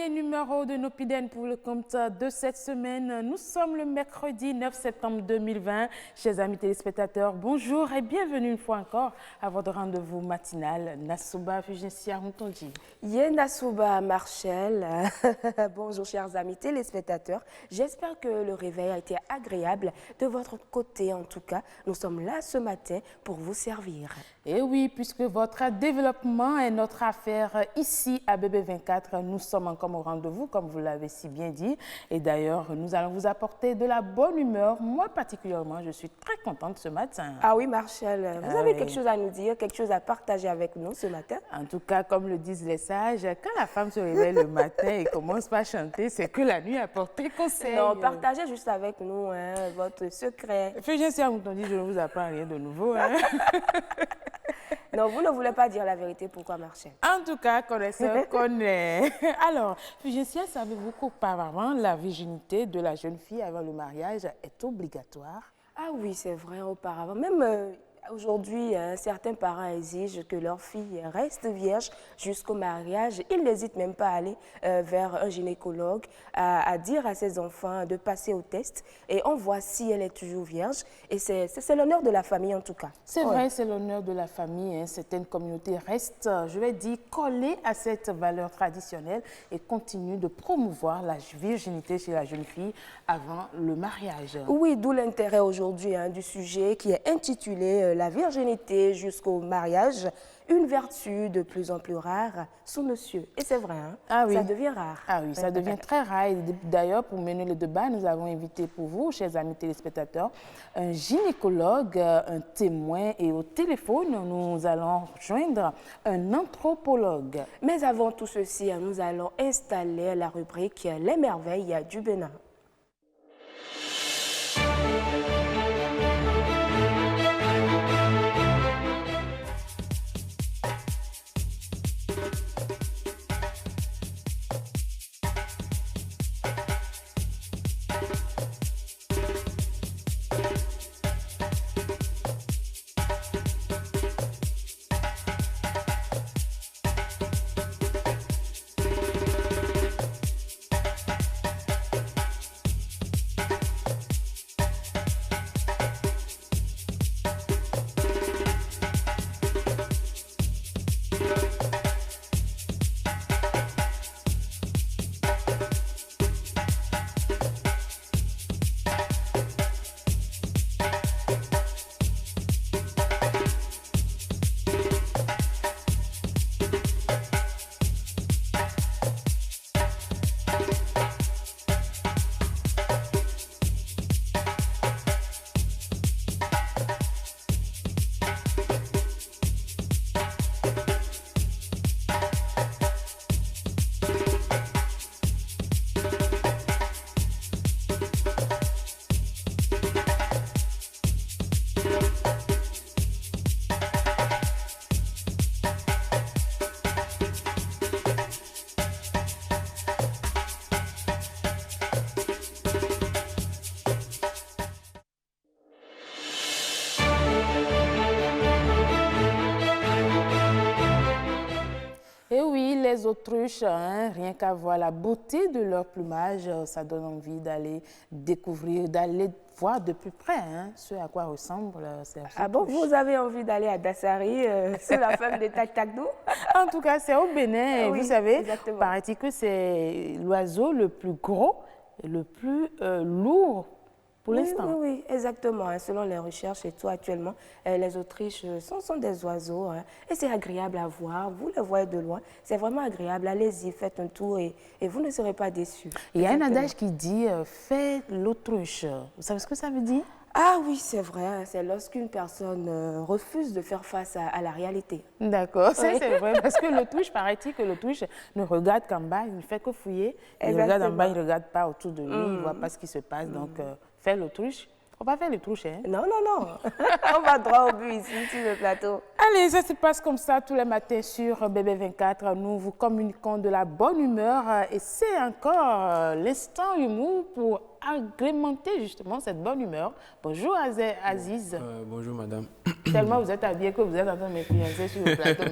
dernier numéro de Nopiden pour le compte de cette semaine. Nous sommes le mercredi 9 septembre 2020. Chers amis téléspectateurs, bonjour et bienvenue une fois encore à votre rendez-vous matinal. Nasouba Fugensia Moutondi. Yé Nasouba Marchel. Bonjour chers amis téléspectateurs. J'espère que le réveil a été agréable de votre côté en tout cas. Nous sommes là ce matin pour vous servir. Et oui, puisque votre développement est notre affaire ici à BB24, nous sommes encore au rendez-vous, comme vous l'avez si bien dit. Et d'ailleurs, nous allons vous apporter de la bonne humeur. Moi, particulièrement, je suis très contente ce matin. Ah oui, Marchel, vous avez quelque chose à nous dire, quelque chose à partager avec nous ce matin? En tout cas, comme le disent les sages, quand la femme se réveille le matin et commence par chanter, c'est que la nuit a porté conseil. Non, partagez juste avec nous votre secret. Fugensia Moutondi, je ne vous apprends rien de nouveau. Non, vous ne voulez pas dire la vérité, pourquoi Marchel? En tout cas, connaisseur connaît. Alors, Fugensia, savez-vous qu'auparavant, la virginité de la jeune fille avant le mariage est obligatoire? Ah oui, c'est vrai, auparavant. Même aujourd'hui, certains parents exigent que leur fille reste vierge jusqu'au mariage. Ils n'hésitent même pas à aller vers un gynécologue, à dire à ses enfants de passer au test. Et on voit si elle est toujours vierge. Et c'est l'honneur de la famille en tout cas. C'est vrai, c'est l'honneur de la famille. Certaines communautés restent, je vais dire, collées à cette valeur traditionnelle et continuent de promouvoir la virginité chez la jeune fille avant le mariage. Oui, d'où l'intérêt aujourd'hui du sujet qui est intitulé la virginité jusqu'au mariage, une vertu de plus en plus rare sous nos cieux. Et c'est vrai, ah oui. Ça devient rare. Ah oui, ça devient très rare. D'ailleurs, pour mener le débat, nous avons invité pour vous, chers amis téléspectateurs, un gynécologue, un témoin et au téléphone, nous allons joindre un anthropologue. Mais avant tout ceci, nous allons installer la rubrique Les merveilles du Bénin. Les autruches, rien qu'à voir la beauté de leur plumage, ça donne envie d'aller découvrir, d'aller voir de plus près ce à quoi ressemble ces autruches. Ah bon, vous avez envie d'aller à Dassari, c'est la femme de Taktakdou? En tout cas, c'est au Bénin, oui, vous savez, exactement. paraît-il que c'est l'oiseau le plus gros et le plus lourd pour l'instant. Oui, exactement. Selon les recherches et tout, actuellement, les autruches sont des oiseaux et c'est agréable à voir. Vous les voyez de loin, c'est vraiment agréable. Allez-y, faites un tour et vous ne serez pas déçus. Il y a un adage qui dit « fais l'autruche ». Vous savez ce que ça veut dire? Ah oui, c'est vrai. C'est lorsqu'une personne refuse de faire face à la réalité. D'accord, ça c'est vrai. Parce que l'autruche, paraît-il que l'autruche ne regarde qu'en bas, il ne fait que fouiller. Il regarde en bas, il ne regarde pas autour de lui, il ne voit pas ce qui se passe. Donc, faire l'autruche. On va faire l'autruche, hein? Non. On va droit au but ici, sur le plateau. Allez, ça se passe comme ça tous les matins sur BB24. Nous vous communiquons de la bonne humeur et c'est encore l'instant humour pour agrémenter justement cette bonne humeur. Bonjour Aziz. Bonjour madame. Tellement vous êtes habillé que vous êtes en train de m'influencer sur le plateau.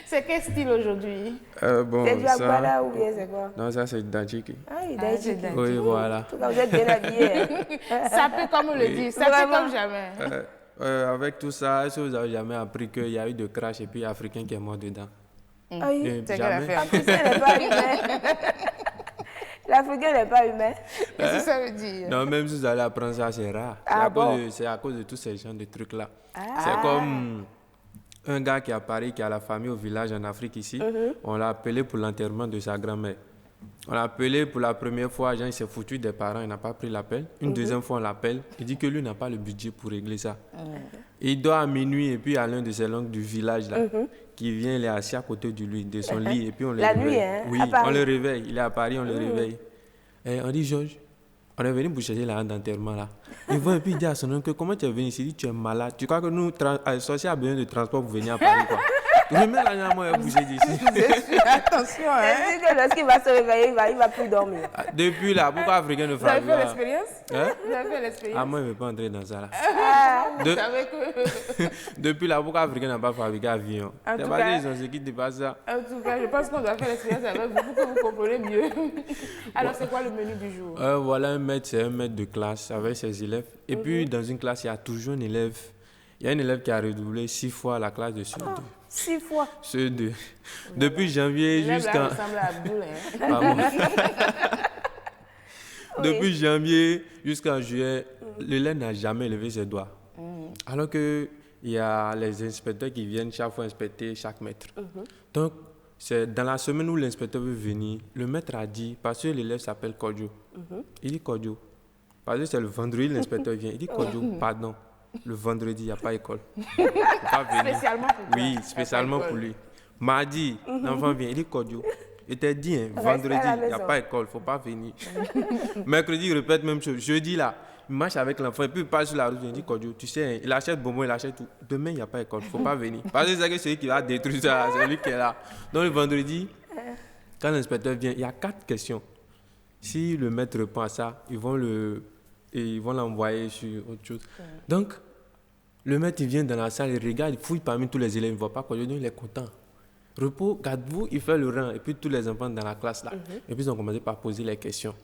C'est quel style aujourd'hui? Bon, C'est du Agbada ou bien c'est quoi? Non, ça c'est Dajiki. Ah, il Ah, est c'est dit. Oui, voilà. En tout cas, vous êtes bien habillés. Ça peut comme on le dit, ça peut Vraiment. comme jamais. Avec tout ça, est-ce que vous avez jamais appris qu'il y a eu de crash et puis Africain qui est mort dedans? Ah oui. C'est quelle Jamais. affaire? En plus, elle n'est pas humain. L'Africain n'est pas humain. Qu'est-ce que ça veut dire? Non, même si vous allez apprendre ça, c'est rare. Ah bon? C'est à cause de tous ces genres de trucs-là. C'est comme un gars qui a Paris, qui a la famille au village en Afrique ici. On l'a appelé pour l'enterrement de sa grand-mère. On l'a appelé pour la première fois, genre, il s'est foutu des parents, il n'a pas pris l'appel. Une deuxième fois, on l'appelle. Il dit que lui n'a pas le budget pour régler ça. Il dort à minuit et puis il y a l'un de ses langues du village là, qui vient, il est assis à côté de lui, de son lit, et puis on le La réveille. nuit, hein, Oui, à Paris. on le réveille. Il est à Paris, on le réveille. Et on dit, Georges, on est venu pour chercher la rente d'enterrement là. Il voit et puis il dit à son oncle, comment tu es venu ici? Il dit, tu es malade. Tu crois que nous, sorciers, a besoin de transport pour venir à Paris quoi? Remets l'argent à moi et bouger d'ici. Attention, hein? C'est que lorsqu'il va se réveiller, il va plus dormir. Depuis là, pourquoi Africain ne Vous avez fera fait pas? l'expérience? Hein? Vous avez fait Ah, l'expérience? moi, je ne veux pas entrer dans ça là. Vous De- savez que... Depuis là, pourquoi Africain n'a pas fabriqué avion? En C'est tout parce cas- qu'ils ont ce qui dépasse ça. En tout cas, je pense qu'on doit faire l'expérience avec vous pour que vous compreniez mieux. Alors, c'est quoi le menu du jour? Voilà, un maître, c'est un maître de classe avec ses élèves. Et puis, dans une classe, il y a toujours un élève. Il y a un élève qui a redoublé 6 fois la classe de ceux deux. 6 fois. Ceux deux. Depuis janvier L'élève jusqu'à... là ressemble à Abdoul, hein? Pardon. Oui. Depuis janvier jusqu'en juillet, l'élève n'a jamais levé ses doigts. Alors qu'il y a les inspecteurs qui viennent chaque fois inspecter chaque maître. Donc, c'est dans la semaine où l'inspecteur veut venir, le maître a dit, parce que l'élève s'appelle Kodjo. Il dit Kodjo. Parce que c'est le vendredi, l'inspecteur vient. Il dit Kodjo, pardon. Le vendredi, il n'y a pas école. Faut pas venir. Spécialement pour toi. Oui, spécialement pour lui. Mardi, l'enfant vient. Il dit Kodjo. Il t'a dit, hein, vendredi, à la il n'y a maison. pas école, il ne faut pas venir. Mercredi, il répète même chose. Jeudi, là, il marche avec l'enfant et puis il passe sur la route. Il dit Kodjo, tu sais, hein, il achète bonbon, il achète tout. Demain, il n'y a pas école, il ne faut pas venir. Parce que c'est que celui qui va détruire ça, c'est lui qui est là. Donc le vendredi, quand l'inspecteur vient, il y a 4 questions. Si le maître répond à ça, ils vont l'envoyer sur autre chose. Donc, le maître, il vient dans la salle, il regarde, il fouille parmi tous les élèves, il ne voit pas Kodjo, donc il est content. Repos, garde-vous, il fait le rang, et puis tous les enfants dans la classe là. Et puis ils ont commencé par poser les questions.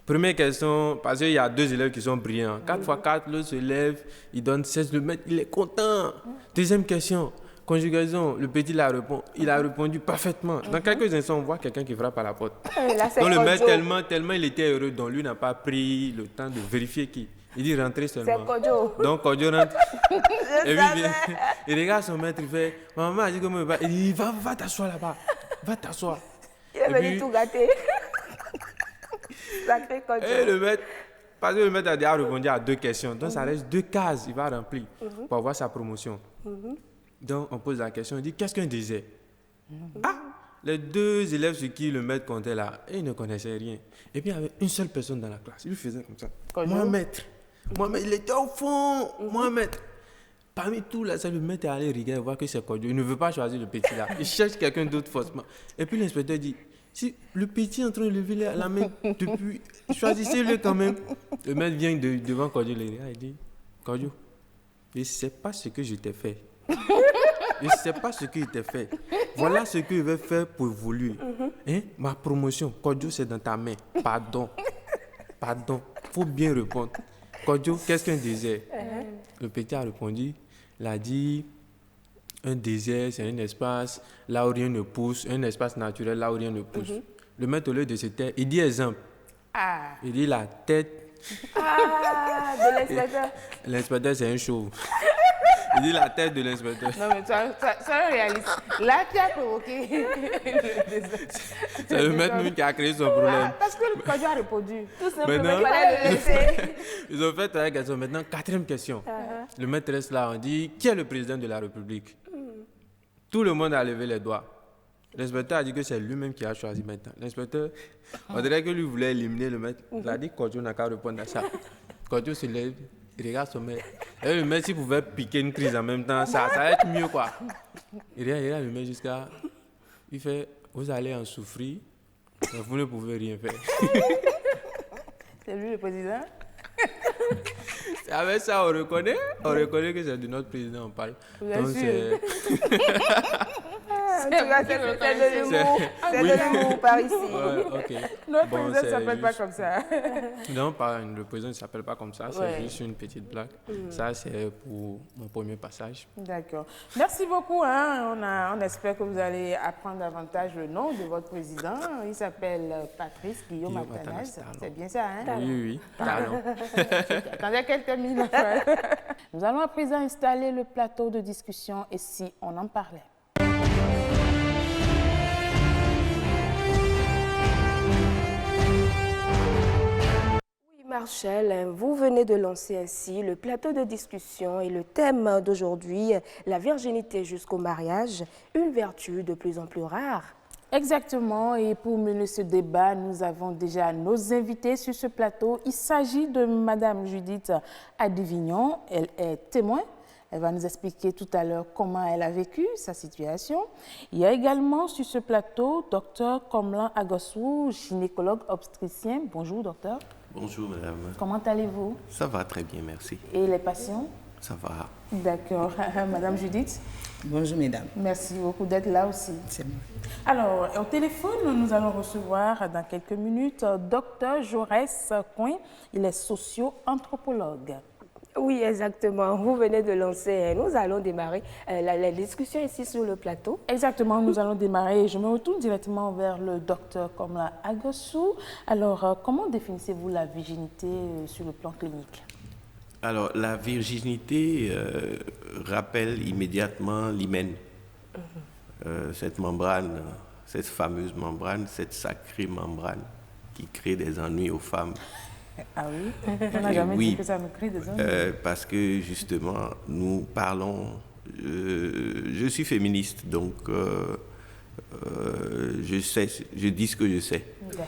Première question, parce qu'il y a 2 élèves qui sont brillants. 4 x 4, l'autre se lève, il donne 16, le maître, il est content. Deuxième question, conjugaison, le petit il a répondu parfaitement. Dans quelques instants, on voit quelqu'un qui frappe à la porte. Là, c'est Donc le maître, Kodjo. tellement il était heureux, donc lui n'a pas pris le temps de vérifier qui. Il dit rentrer seulement. C'est Kodjo. Donc Kodjo rentre. Je Et puis savais. il regarde son maître, il fait maman a dit comment il va. Il dit va t'asseoir là-bas. Va t'asseoir. Il est Et venu puis- tout gâter. Sacré Kodjo. Et le maître, parce que le maître a déjà répondu à 2 questions. Donc ça reste 2 cases, il va remplir pour avoir sa promotion. Donc on pose la question, il dit qu'est-ce qu'un désert? Ah, les 2 élèves sur qui le maître comptait là, et ils ne connaissaient rien. Et puis il y avait une seule personne dans la classe, il lui faisait comme ça. Kodjo. Moi maître, il était au fond, moi maître. Parmi tout là, ça le maître est allé regarder, voir que c'est Kodjo. Il ne veut pas choisir le petit là. Il cherche quelqu'un d'autre forcément. Et puis l'inspecteur dit, si le petit est en train de lever la main depuis, choisissez-le quand même. Le maître vient devant Kodjo, il regarde, il dit, Kodjo, je ne sais pas ce que je t'ai fait. Je ne sais pas ce que je t'ai fait. Voilà ce que je vais faire pour évoluer. Hein? Ma promotion, Kodjo, c'est dans ta main. Pardon. Pardon. Il faut bien répondre. Kodjo, qu'est-ce qu'un désert? Le petit a répondu, il a dit, un désert, c'est un espace là où rien ne pousse, un espace naturel là où rien ne pousse. Le maître, au lieu de se taire, il dit exemple. Ah, Il dit la tête, Ah, de l'inspecteur. l'inspecteur c'est un chauve. Il dit la tête de l'inspecteur. non mais sois réaliste. Là, tu as provoqué le désert. C'est le maître même qui a créé son problème. Parce que le Kodjo a répondu. Tout simplement, Maintenant- il fallait le laisser. Ils ont fait 3 questions. Maintenant, 4e question. Le maître reste là, on dit, qui est le président de la République? Tout le monde a levé les doigts. L'inspecteur a dit que c'est lui-même qui a choisi maintenant. L'inspecteur, on dirait que lui voulait éliminer le maître. Il a dit que Kodjo n'a qu'à répondre à ça. Kodjo se lève, il regarde son maître. Et le maître, s'il pouvait piquer une crise en même temps, ça va être mieux quoi. Il regarde le maître jusqu'à... Il fait, vous allez en souffrir, mais vous ne pouvez rien faire. C'est lui le président. Avec ça, on reconnaît que c'est de notre président on parle. Bien Donc, sûr. tout cas, c'est de l'humour. C'est Oui. de l'humour par ici. Ouais, ok. Notre Bon, président ne c'est s'appelle pas juste- comme ça. Non, le président ne s'appelle pas comme ça, c'est Ouais. juste une petite blague. Ça, c'est pour mon premier passage. D'accord. Merci beaucoup. Hein. On espère que vous allez apprendre davantage le nom de votre président. Il s'appelle Patrice Guillaume Guillaume Athanas. Athanas Talon. C'est bien ça, hein? Oui, oui, talent. Attendez qu'elle termine. Nous allons à présent installer le plateau de discussion et si on en parlait. Marcel, vous venez de lancer ainsi le plateau de discussion et le thème d'aujourd'hui, la virginité jusqu'au mariage, une vertu de plus en plus rare. Exactement, et pour mener ce débat, nous avons déjà nos invités sur ce plateau. Il s'agit de Madame Judith Adivignon, elle est témoin. Elle va nous expliquer tout à l'heure comment elle a vécu sa situation. Il y a également sur ce plateau Dr Komlan Agossou, gynécologue obstétricien. Bonjour docteur. Bonjour madame. Comment allez-vous? Ça va très bien, merci. Et les patients? Ça va. D'accord. Madame Judith? Bonjour mesdames. Merci beaucoup d'être là aussi. C'est bon. Alors, au téléphone, nous allons recevoir dans quelques minutes Dr Jaurès Coin. Il est socio-anthropologue. Oui, exactement. Vous venez de lancer. Nous allons démarrer la discussion ici sur le plateau. Exactement, nous allons démarrer. Je me retourne directement vers le docteur Komlan Agossou. Alors, comment définissez-vous la virginité sur le plan clinique? Alors, la virginité rappelle immédiatement l'hymen. Cette membrane, cette fameuse membrane, cette sacrée membrane qui crée des ennuis aux femmes. Ah oui? On n'a jamais Oui, dit que ça nous crée des ennuis. parce que justement, nous parlons. Je suis féministe, donc je dis ce que je sais. D'accord.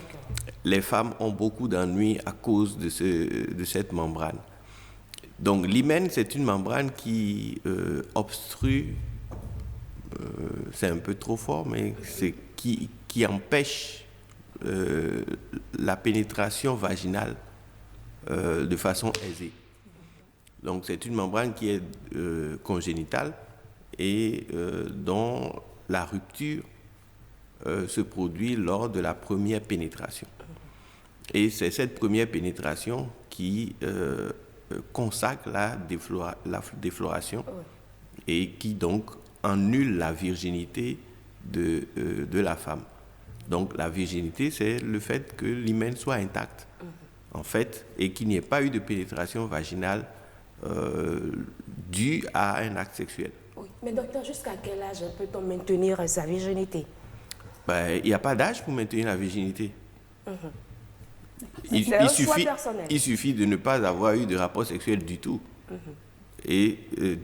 Les femmes ont beaucoup d'ennuis à cause de cette membrane. Donc l'hymen, c'est une membrane qui obstrue, c'est un peu trop fort, mais c'est qui empêche la pénétration vaginale de façon aisée. Donc c'est une membrane qui est congénitale et dont la rupture se produit lors de la première pénétration. Et c'est cette première pénétration qui consacre la défloration et qui donc annule la virginité de la femme. Donc la virginité, c'est le fait que l'hymen soit intact, en fait, et qu'il n'y ait pas eu de pénétration vaginale due à un acte sexuel. Oui. Mais docteur, jusqu'à quel âge peut-on maintenir sa virginité? Ben, il n'y a pas d'âge pour maintenir la virginité. C'est un choix personnel. Il suffit de ne pas avoir eu de rapport sexuel du tout. Et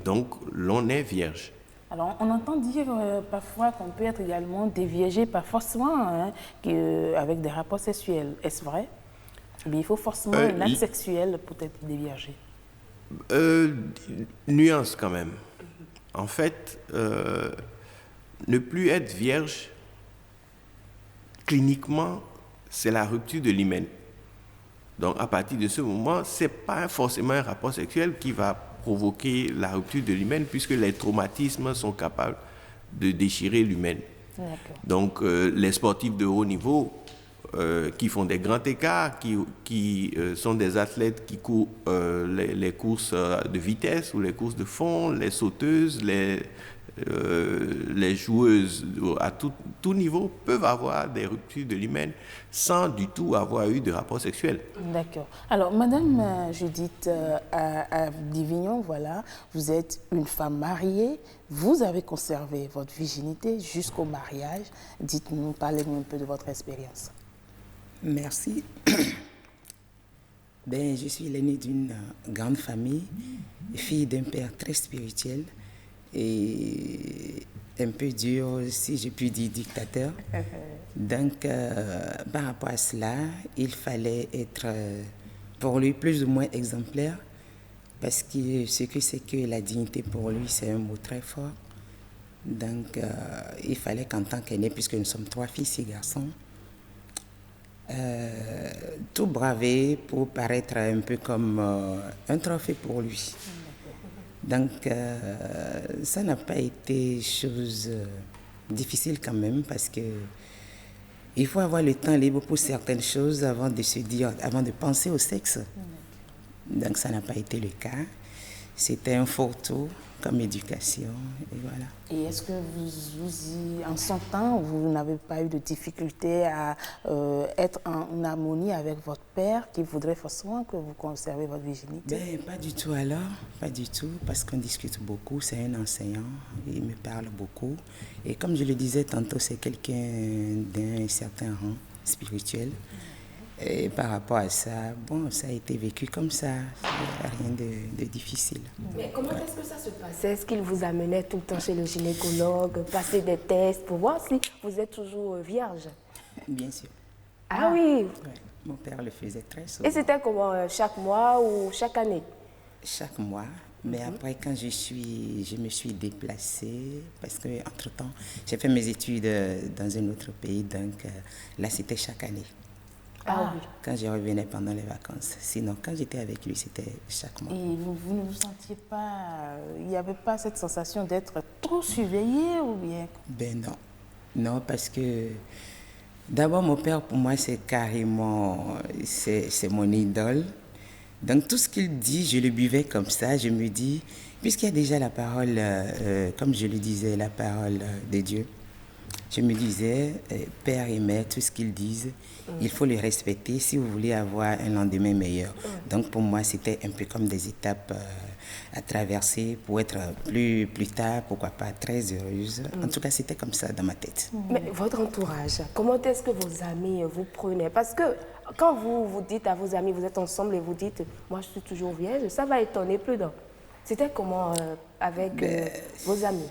donc, l'on est vierge. Alors, on entend dire parfois qu'on peut être également déviergé, pas forcément avec des rapports sexuels. Est-ce vrai? Mais il faut forcément un acte sexuel pour être déviergé. Nuance quand même. En fait, ne plus être vierge, cliniquement, c'est la rupture de l'hymen. Donc, à partir de ce moment, ce n'est pas forcément un rapport sexuel qui va provoquer la rupture de l'hymen, puisque les traumatismes sont capables de déchirer l'hymen. Donc, les sportifs de haut niveau qui font des grands écarts, qui sont des athlètes qui courent les courses de vitesse ou les courses de fond, les sauteuses, les joueuses à tout niveau peuvent avoir des ruptures de l'hymen sans du tout avoir eu de rapport sexuel. D'accord. Alors, Madame Judith Adivignon, voilà, vous êtes une femme mariée, vous avez conservé votre virginité jusqu'au mariage. Dites-nous, parlez-nous un peu de votre expérience. Merci. Ben, je suis l'aînée d'une grande famille, fille d'un père très spirituel et un peu dur, si je puis dire, dictateur. Donc, par rapport à cela, il fallait être pour lui plus ou moins exemplaire, parce que ce que c'est que la dignité pour lui, c'est un mot très fort. Donc, il fallait qu'en tant qu'aîné, puisque nous sommes 3 filles, 6 garçons, tout braver pour paraître un peu comme un trophée pour lui. Donc, ça n'a pas été chose difficile quand même parce que il faut avoir le temps libre pour certaines choses avant de se dire, avant de penser au sexe. Donc ça n'a pas été le cas. C'était un fourre-tout comme éducation et voilà. Et est-ce que en son temps, vous n'avez pas eu de difficulté à être en harmonie avec votre père qui voudrait forcément que vous conserviez votre virginité? Ben, pas du tout alors, pas du tout, parce qu'on discute beaucoup, c'est un enseignant, il me parle beaucoup. Et comme je le disais tantôt, c'est quelqu'un d'un certain rang spirituel. Et par rapport à ça, bon, ça a été vécu comme ça, rien de difficile. Mais comment est-ce que ça se passait? Est-ce qu'il vous amenait tout le temps chez le gynécologue, passer des tests pour voir si vous êtes toujours vierge? Bien sûr. Ah oui. Ouais, mon père le faisait très souvent. Et c'était comment, chaque mois ou chaque année? Chaque mois. Mais après, quand je me suis déplacée, parce qu'entre-temps, j'ai fait mes études dans un autre pays, donc là, c'était chaque année. Ah oui. Quand je revenais pendant les vacances. Sinon, quand j'étais avec lui, c'était chaque mois. Et vous ne vous sentiez pas, il n'y avait pas cette sensation d'être trop surveillé ou bien? Ben non. Non, parce que d'abord, mon père, pour moi, c'est carrément, c'est mon idole. Donc, tout ce qu'il dit, je le buvais comme ça. Je me dis, puisqu'il y a déjà la parole, comme je le disais, la parole de Dieu, je me disais, père et mère, tout ce qu'ils disent, il faut les respecter si vous voulez avoir un lendemain meilleur. Donc pour moi, c'était un peu comme des étapes à traverser pour être plus tard, pourquoi pas, très heureuse. En tout cas, c'était comme ça dans ma tête. Mais votre entourage, comment est-ce que vos amis vous prenaient? Parce que quand vous dites à vos amis, vous êtes ensemble et vous dites, moi je suis toujours vierge, ça va étonner plus d'un. C'était comment avec vos amis?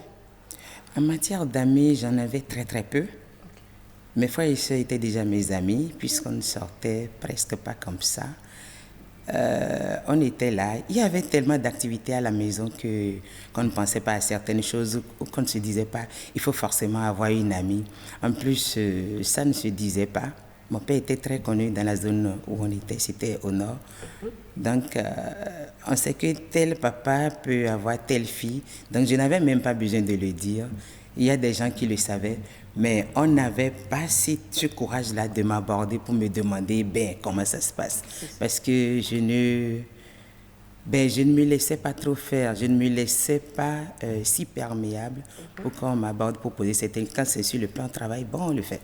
En matière d'amis, j'en avais très très peu. Mes frères et sœurs étaient déjà mes amis, puisqu'on ne sortait presque pas comme ça. On était là. Il y avait tellement d'activités à la maison qu'on ne pensait pas à certaines choses ou qu'on ne se disait pas, il faut forcément avoir une amie. En plus, ça ne se disait pas. Mon père était très connu dans la zone où on était, c'était au nord. Donc, on sait que tel papa peut avoir telle fille. Donc, je n'avais même pas besoin de le dire. Il y a des gens qui le savaient, mais on n'avait pas ce courage-là de m'aborder pour me demander comment ça se passe. Parce que je ne me laissais pas trop faire, je ne me laissais pas si perméable pour qu'on m'aborde pour poser certaines... Quand c'est sur le plan de travail, on le fait.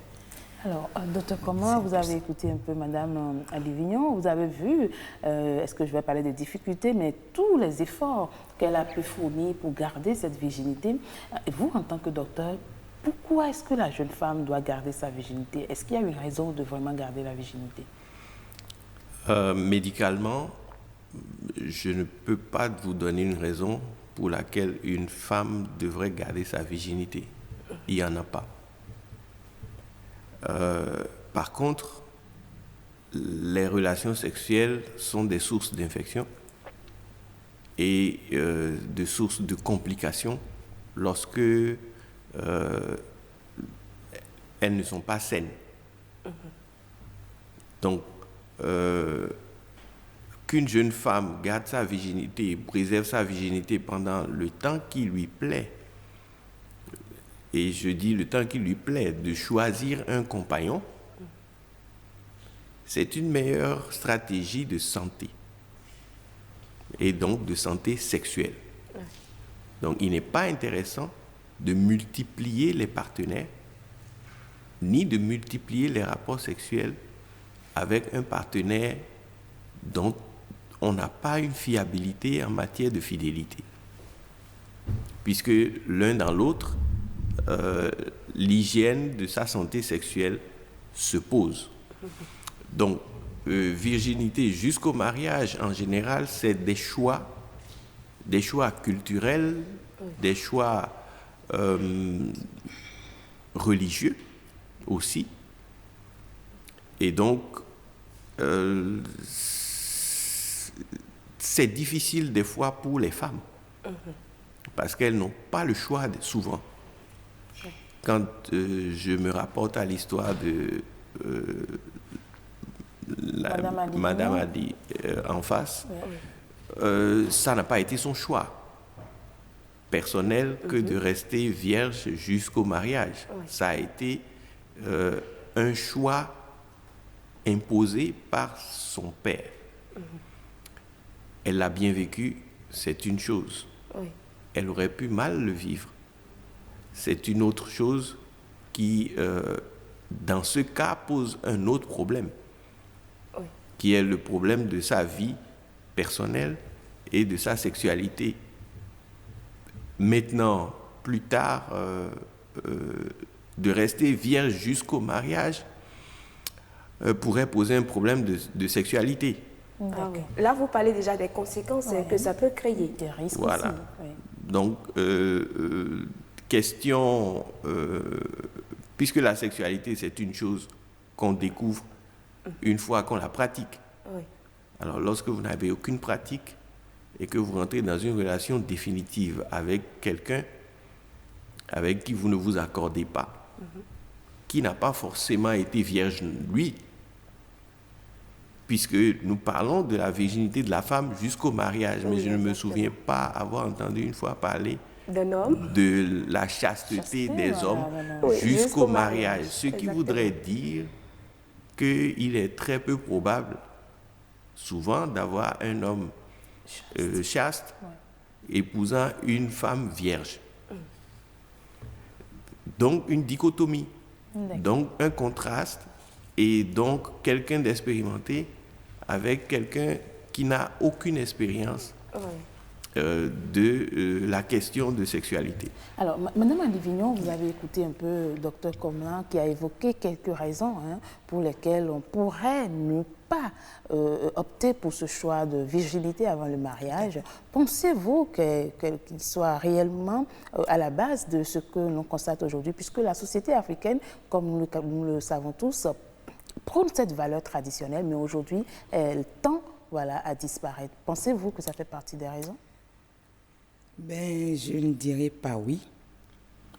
Alors, docteur, comment vous avez écouté un peu Madame Alignon? Vous avez vu, est-ce que je vais parler des difficultés, mais tous les efforts qu'elle a pu fournir pour garder cette virginité. Et vous, en tant que docteur, pourquoi est-ce que la jeune femme doit garder sa virginité? Est-ce qu'il y a une raison de vraiment garder la virginité? Médicalement, je ne peux pas vous donner une raison pour laquelle une femme devrait garder sa virginité. Il n'y en a pas. Par contre, les relations sexuelles sont des sources d'infection et des sources de complications lorsque elles ne sont pas saines. Donc, qu'une jeune femme garde sa virginité, préserve sa virginité pendant le temps qui lui plaît, et je dis le temps qui lui plaît, de choisir un compagnon, c'est une meilleure stratégie de santé, et donc de santé sexuelle. Donc il n'est pas intéressant de multiplier les partenaires, ni de multiplier les rapports sexuels avec un partenaire dont on n'a pas une fiabilité en matière de fidélité. Puisque l'un dans l'autre, l'hygiène de sa santé sexuelle se pose. Donc, virginité jusqu'au mariage, en général, c'est des choix culturels, des choix religieux aussi. Et donc, c'est difficile des fois pour les femmes, parce qu'elles n'ont pas le choix souvent. Quand je me rapporte à l'histoire de Madame Adi en face, ça n'a pas été son choix. personnel que de rester vierge jusqu'au mariage. Oui. Ça a été un choix imposé par son père. Elle l'a bien vécu, c'est une chose. Oui. Elle aurait pu mal le vivre. C'est une autre chose qui, dans ce cas, pose un autre problème, Oui. qui est le problème de sa vie personnelle et de sa sexualité. Maintenant, plus tard, de rester vierge jusqu'au mariage pourrait poser un problème de sexualité. Ah oui. Là, vous parlez déjà des conséquences que ça peut créer. Des risques Voilà. aussi. Oui. Donc, question, puisque la sexualité, c'est une chose qu'on découvre une fois qu'on la pratique. Oui. Alors, lorsque vous n'avez aucune pratique et que vous rentrez dans une relation définitive avec quelqu'un avec qui vous ne vous accordez pas, qui n'a pas forcément été vierge lui, puisque nous parlons de la virginité de la femme jusqu'au mariage, mais Oui, je ne me exactement. souviens pas avoir entendu une fois parler D'un homme. de la chasteté des voilà, hommes voilà. Oui, jusqu'au jusqu'au mariage. mariage, Ce qui exactement. voudrait dire qu'il est très peu probable, souvent, d'avoir un homme chaste épousant une femme vierge. Donc, une dichotomie. Donc, un contraste et donc quelqu'un d'expérimenté avec quelqu'un qui n'a aucune expérience Oui. de la question de sexualité. Alors, Madame Andivignon, vous avez écouté un peu Dr Comelin qui a évoqué quelques raisons pour lesquelles on pourrait ne pas opter pour ce choix de virginité avant le mariage. Pensez-vous qu'il soit réellement à la base de ce que l'on constate aujourd'hui, puisque la société africaine, comme nous le savons tous, prône cette valeur traditionnelle, mais aujourd'hui, elle tend à disparaître. Pensez-vous que ça fait partie des raisons? Ben, je ne dirais pas oui.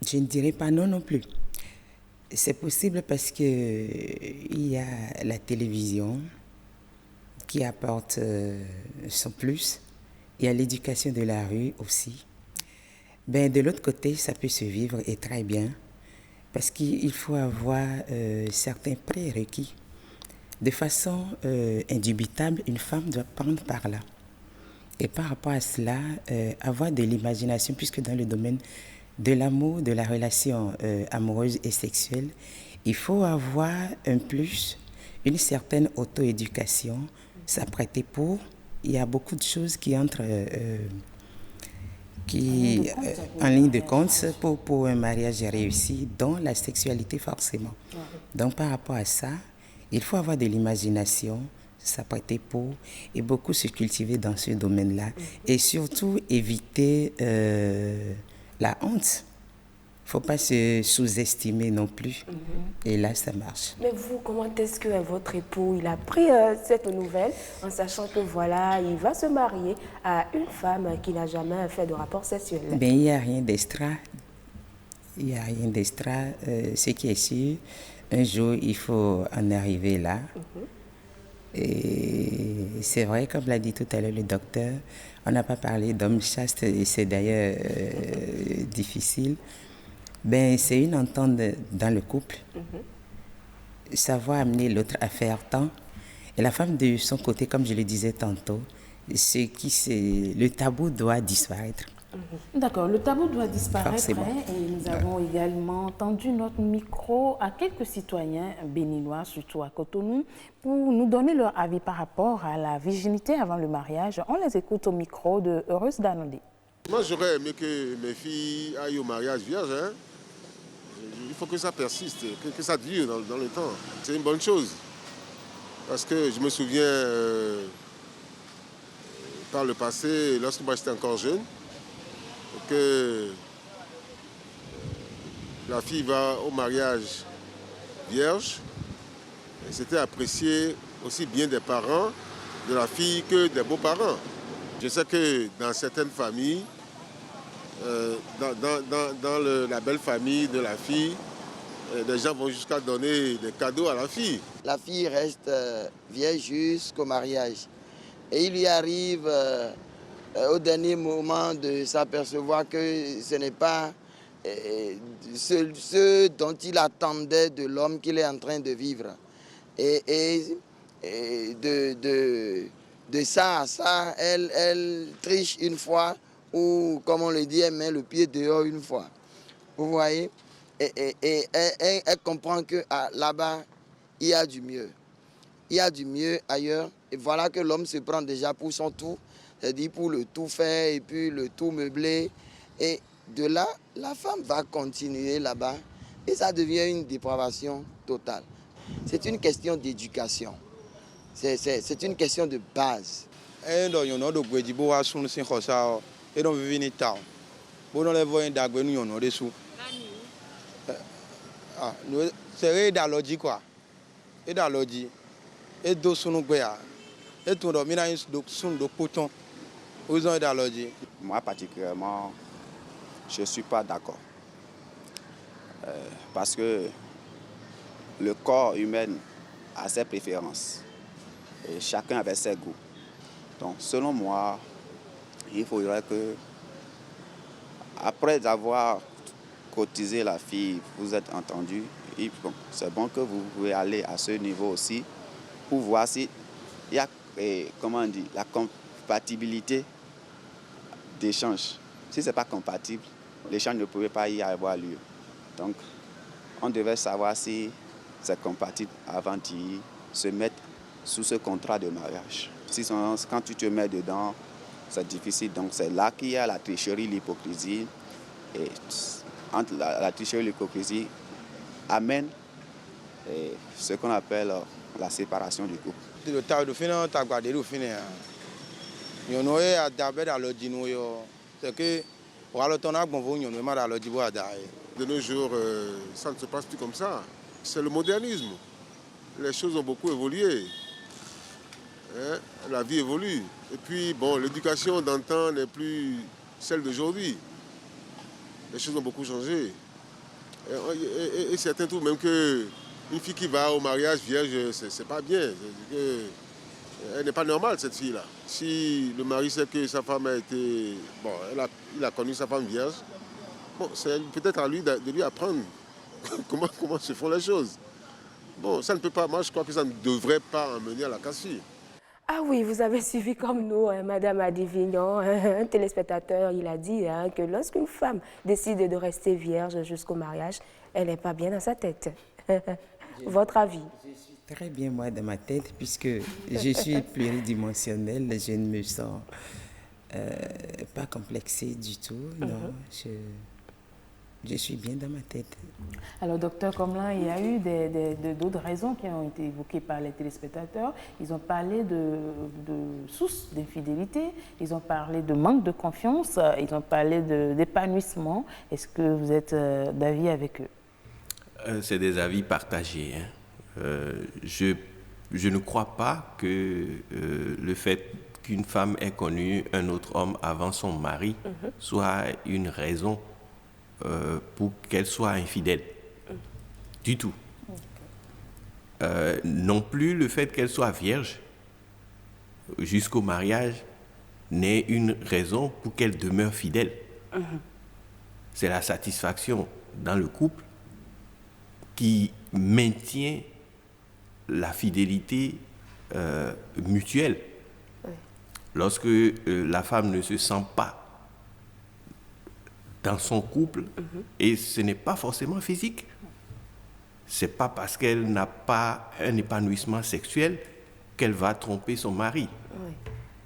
Je ne dirais pas non non plus. C'est possible parce que il y a la télévision qui apporte son plus. Il y a l'éducation de la rue aussi. Ben, de l'autre côté, ça peut se vivre et très bien parce qu'il faut avoir certains prérequis. De façon indubitable, une femme doit prendre par là. Et par rapport à cela, avoir de l'imagination, puisque dans le domaine de l'amour, de la relation amoureuse et sexuelle, il faut avoir un plus, une certaine auto-éducation, s'apprêter pour. Il y a beaucoup de choses qui entrent en ligne de compte pour un mariage réussi, dont la sexualité forcément. Donc par rapport à ça, il faut avoir de l'imagination, s'apprêter pour et beaucoup se cultiver dans ce domaine-là. Et surtout éviter la honte. Il ne faut pas se sous-estimer non plus. Et là, ça marche. Mais vous, comment est-ce que votre époux, il a pris cette nouvelle en sachant que voilà, il va se marier à une femme qui n'a jamais fait de rapport sexuel? Ben, il n'y a rien d'extra. Il n'y a rien d'extra. Ce qui est sûr, un jour, il faut en arriver là. Et c'est vrai, comme l'a dit tout à l'heure le docteur, on n'a pas parlé d'homme chaste et c'est d'ailleurs difficile. Ben, c'est une entente dans le couple. Savoir amener l'autre à faire tant. Et la femme de son côté, comme je le disais tantôt, le tabou doit disparaître. D'accord, le tabou doit disparaître Forcément. Et nous avons également tendu notre micro à quelques citoyens béninois, surtout à Cotonou, pour nous donner leur avis par rapport à la virginité avant le mariage. On les écoute au micro de Heureuse Danondé. Moi, j'aurais aimé que mes filles aillent au mariage vierge. Il faut que ça persiste, que ça dure dans le temps. C'est une bonne chose. Parce que je me souviens, par le passé, lorsque moi j'étais encore jeune, que la fille va au mariage vierge. Et c'était apprécié aussi bien des parents de la fille que des beaux-parents. Je sais que dans certaines familles, dans la belle famille de la fille, les gens vont jusqu'à donner des cadeaux à la fille. La fille reste vierge jusqu'au mariage. Et il lui arrive au dernier moment de s'apercevoir que ce n'est pas ce dont il attendait de l'homme qu'il est en train de vivre. Et de ça à ça, elle triche une fois, ou comme on le dit, elle met le pied dehors une fois. Vous voyez? Et elle comprend que là-bas, il y a du mieux. Il y a du mieux ailleurs. Et voilà que l'homme se prend déjà pour son tout, c'est-à-dire pour le tout faire et puis le tout meubler. Et de là, la femme va continuer là-bas et ça devient une dépravation totale. C'est une question d'éducation. C'est une question de base. Moi particulièrement, je ne suis pas d'accord. Parce que le corps humain a ses préférences. Et chacun avait ses goûts. Donc selon moi, il faudrait que, après avoir cotisé la fille, vous êtes entendu, bon, c'est bon que vous pouvez aller à ce niveau aussi pour voir si il y a, comment on dit, la compatibilité d'échange. Si ce n'est pas compatible, l'échange ne pouvait pas y avoir lieu. Donc, on devait savoir si c'est compatible avant d'y se mettre sous ce contrat de mariage. Sinon, quand tu te mets dedans, c'est difficile. Donc, c'est là qu'il y a la tricherie, l'hypocrisie. Et entre la tricherie et l'hypocrisie amène ce qu'on appelle la séparation du couple. De nos jours, ça ne se passe plus comme ça. C'est le modernisme. Les choses ont beaucoup évolué. Hein? La vie évolue. Et puis, bon, l'éducation d'antan n'est plus celle d'aujourd'hui. Les choses ont beaucoup changé. Et certains trouvent même qu'une fille qui va au mariage vierge, c'est pas bien. Elle n'est pas normale, cette fille-là. Si le mari sait que sa femme a été... Bon, il a connu sa femme vierge, bon, c'est peut-être à lui de lui apprendre comment se font les choses. Bon, ça ne peut pas... Moi, je crois que ça ne devrait pas emmener à la cassure. Ah oui, vous avez suivi comme nous, Madame Adivignon, un téléspectateur, il a dit que lorsqu'une femme décide de rester vierge jusqu'au mariage, elle n'est pas bien dans sa tête. Votre avis? Je suis très bien, moi, dans ma tête, puisque je suis pluridimensionnelle, je ne me sens pas complexée du tout, non, je suis bien dans ma tête. Alors, docteur Komlan, il y a eu d'autres raisons qui ont été évoquées par les téléspectateurs. Ils ont parlé de sources d'infidélité, ils ont parlé de manque de confiance, ils ont parlé d'épanouissement. Est-ce que vous êtes d'avis avec eux? C'est des avis partagés. Hein. Je ne crois pas que le fait qu'une femme ait connu un autre homme avant son mari soit une raison pour qu'elle soit infidèle. Du tout. Non plus le fait qu'elle soit vierge jusqu'au mariage n'est une raison pour qu'elle demeure fidèle. C'est la satisfaction dans le couple qui maintient la fidélité mutuelle. Lorsque la femme ne se sent pas dans son couple, et ce n'est pas forcément physique. C'est pas parce qu'elle n'a pas un épanouissement sexuel qu'elle va tromper son mari.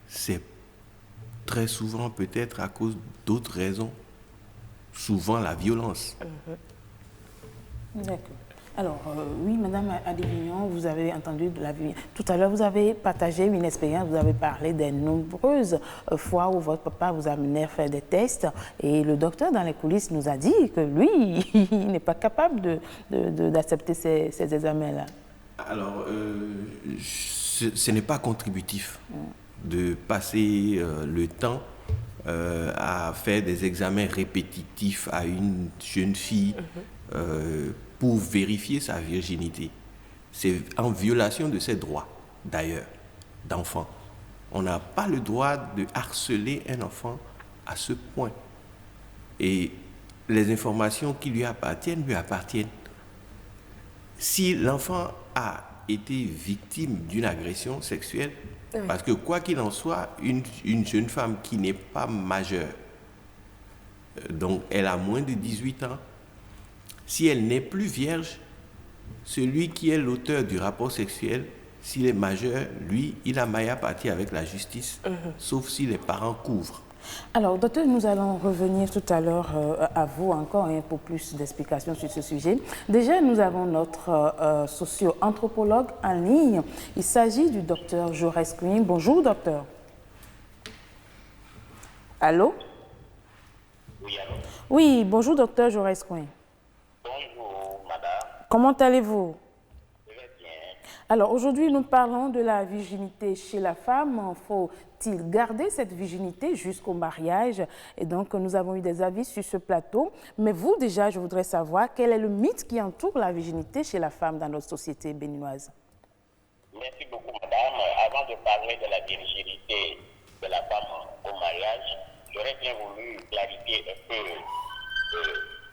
C'est très souvent peut-être à cause d'autres raisons, souvent la violence. D'accord. Alors, oui, Madame Adivignon, vous avez entendu de la vie. Tout à l'heure, vous avez partagé une expérience, vous avez parlé des nombreuses fois où votre papa vous amenait faire des tests. Et le docteur, dans les coulisses, nous a dit que lui, il n'est pas capable d'accepter ces examens-là. Alors, ce n'est pas contributif de passer le temps à faire des examens répétitifs à une jeune fille pour vérifier sa virginité. C'est en violation de ses droits, d'ailleurs, d'enfant. On n'a pas le droit de harceler un enfant à ce point. Et les informations qui lui appartiennent. Si l'enfant a été victime d'une agression sexuelle, parce que quoi qu'il en soit, une jeune femme qui n'est pas majeure, donc elle a moins de 18 ans, si elle n'est plus vierge, celui qui est l'auteur du rapport sexuel, s'il est majeur, lui, il a maille à partir avec la justice, sauf si les parents couvrent. Alors, docteur, nous allons revenir tout à l'heure à vous encore pour plus d'explications sur ce sujet. Déjà, nous avons notre socio-anthropologue en ligne. Il s'agit du docteur Jaurès Queen. Bonjour, docteur. Allô? Oui, allô? Oui, bonjour, docteur Jaurès Queen. Bonjour, madame. Comment allez-vous? Je vais bien. Alors, aujourd'hui, nous parlons de la virginité chez la femme. Faut-il garder cette virginité jusqu'au mariage? Et donc, nous avons eu des avis sur ce plateau. Mais vous, déjà, je voudrais savoir quel est le mythe qui entoure la virginité chez la femme dans notre société béninoise. Merci beaucoup, madame. Avant de parler de la virginité de la femme au mariage, j'aurais bien voulu clarifier un peu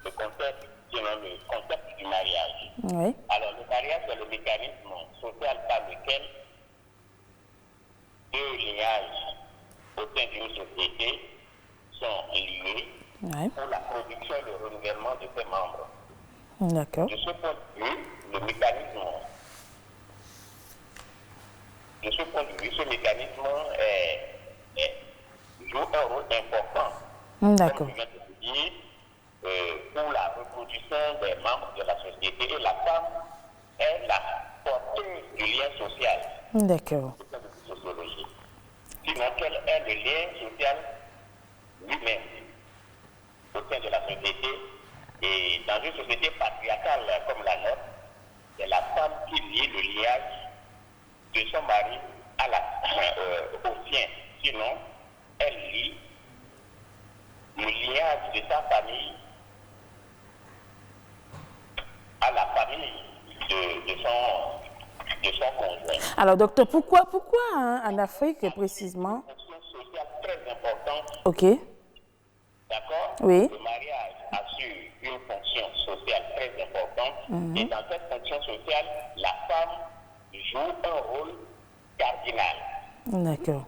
le concept du mariage. Oui. Alors, le mariage, c'est le mécanisme social par lequel deux lignages au sein d'une société sont liés pour la production et le renouvellement de ses membres. D'accord. De ce point de vue, ce mécanisme joue un rôle important. D'accord. Comme je viens de vous dire, pour la reproduction des membres de la société, et la femme est la porteuse du lien social. D'accord. Sociologie. Sinon, quel est le lien social lui-même au sein de la société? Et dans une société patriarcale comme la nôtre, c'est la femme qui lie le liage de son mari au sien. Sinon, elle lie le liage de sa famille à la famille de son conjoint. Alors, docteur, pourquoi en Afrique précisément? C'est une fonction sociale très importante. Ok. D'accord? Oui. Le mariage assure une fonction sociale très importante. Et dans cette fonction sociale, la femme joue un rôle cardinal. D'accord.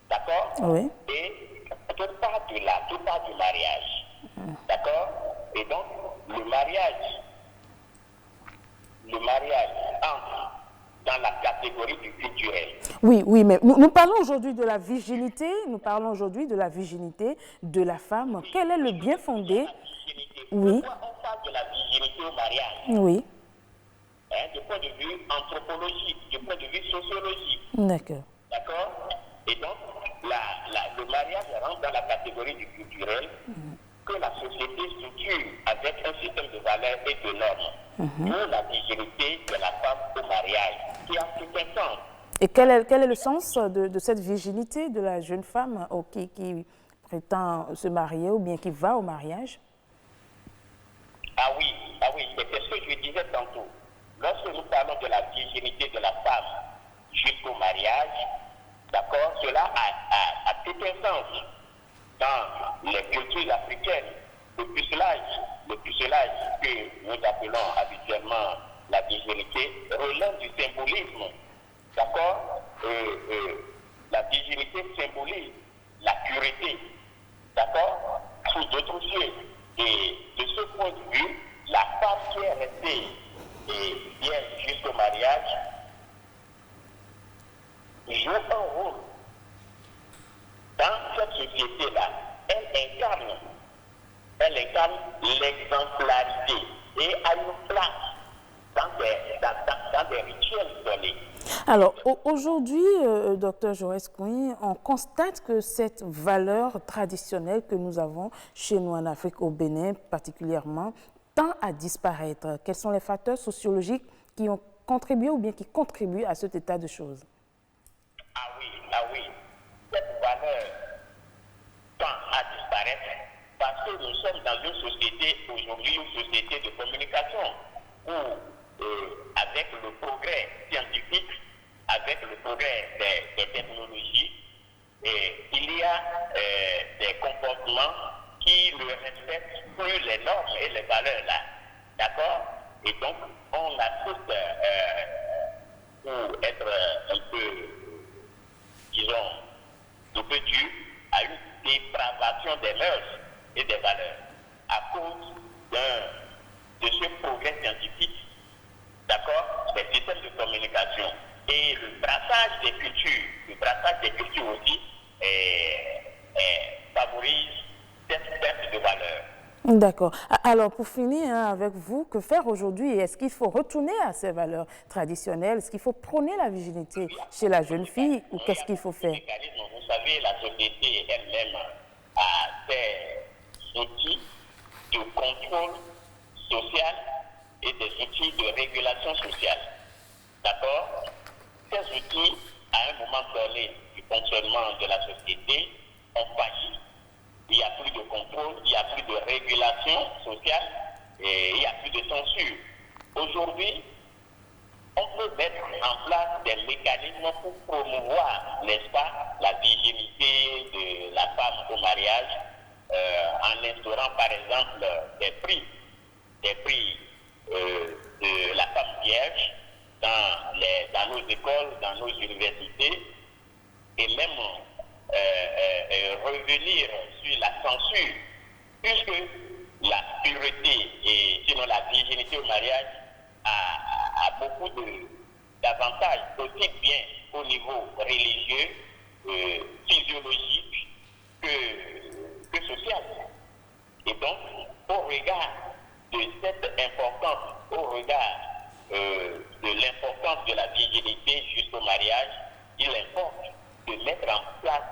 D'accord? Oui. Et tout part de là, tout part du mariage. D'accord? Et donc, le mariage entre dans la catégorie du culturel. Oui, mais nous parlons aujourd'hui de la virginité, de la femme. Quel est le bien fondé? Oui. Pourquoi on parle de la virginité au mariage? Oui. Du point de vue anthropologique, du point de vue sociologique. D'accord. D'accord? Et donc, le mariage rentre dans la catégorie du culturel que la société structure avec un système de valeurs et de normes pour la virginité de la femme au mariage, qui a tout un sens. Et quel est le sens de cette virginité de la jeune femme qui prétend se marier ou bien qui va au mariage? Ah oui, c'est ce que je disais tantôt. Lorsque nous parlons de la virginité de la femme jusqu'au mariage, d'accord, cela a tout un sens. Dans les cultures africaines, le pucelage que nous appelons habituellement la virginité relève du symbolisme. D'accord? La virginité symbolise la pureté. D'accord? Sous d'autres yeux. Et de ce point de vue, la femme qui est restée bien jusqu'au mariage joue un rôle dans cette société-là. Elle incarne l'exemplarité et a une place dans des rituels donnés. Alors, aujourd'hui, docteur Jaurès Queen, on constate que cette valeur traditionnelle que nous avons chez nous en Afrique, au Bénin particulièrement, tend à disparaître. Quels sont les facteurs sociologiques qui ont contribué ou bien qui contribuent à cet état de choses? Ah oui. Cette valeur tend à disparaître parce que nous sommes dans une société aujourd'hui, une société de communication où, avec le progrès scientifique, avec le progrès des technologies, il y a des comportements qui ne respectent plus les normes et les valeurs là. D'accord? Et donc, on a tous, pour être un peu, disons, un peu dur, à une dépravation des mœurs et des valeurs à cause de ce progrès scientifique, d'accord, des systèmes de communication et le brassage des cultures aussi favorise cette perte de valeur. D'accord. Alors, pour finir avec vous, que faire aujourd'hui? Est-ce qu'il faut retourner à ces valeurs traditionnelles? Est-ce qu'il faut prôner la virginité chez la jeune fille ou qu'est-ce qu'il faut faire? Vous savez, la société elle-même a des outils de contrôle social et des outils de régulation sociale. D'accord? Ces outils, à un moment donné du fonctionnement de la société, ont failli. Il n'y a plus de contrôle, il n'y a plus de régulation sociale et il n'y a plus de censure. Aujourd'hui, on peut mettre en place des mécanismes pour promouvoir, n'est-ce pas, la virginité de la femme au mariage en instaurant par exemple des prix de la femme vierge dans nos écoles, dans nos universités et même revenir sur la censure, puisque la pureté et sinon la virginité au mariage a beaucoup d'avantages, aussi bien au niveau religieux, physiologique que social. Et donc, au regard de cette importance, au regard de l'importance de la virginité jusqu'au mariage, il importe de mettre en place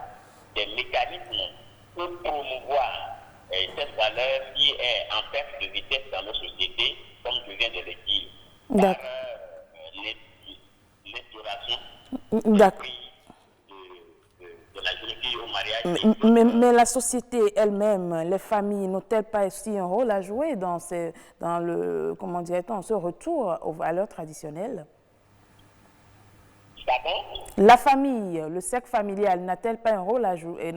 des mécanismes pour promouvoir cette valeur qui est en perte de vitesse dans nos sociétés, comme je viens de le dire, par l'instauration du prix de la jeune fille au mariage. Mais la société elle-même, les familles, n'ont-elles pas aussi un rôle à jouer dans ce retour aux valeurs traditionnelles? La famille, le cercle familial, n'a-t-il pas un rôle à jouer?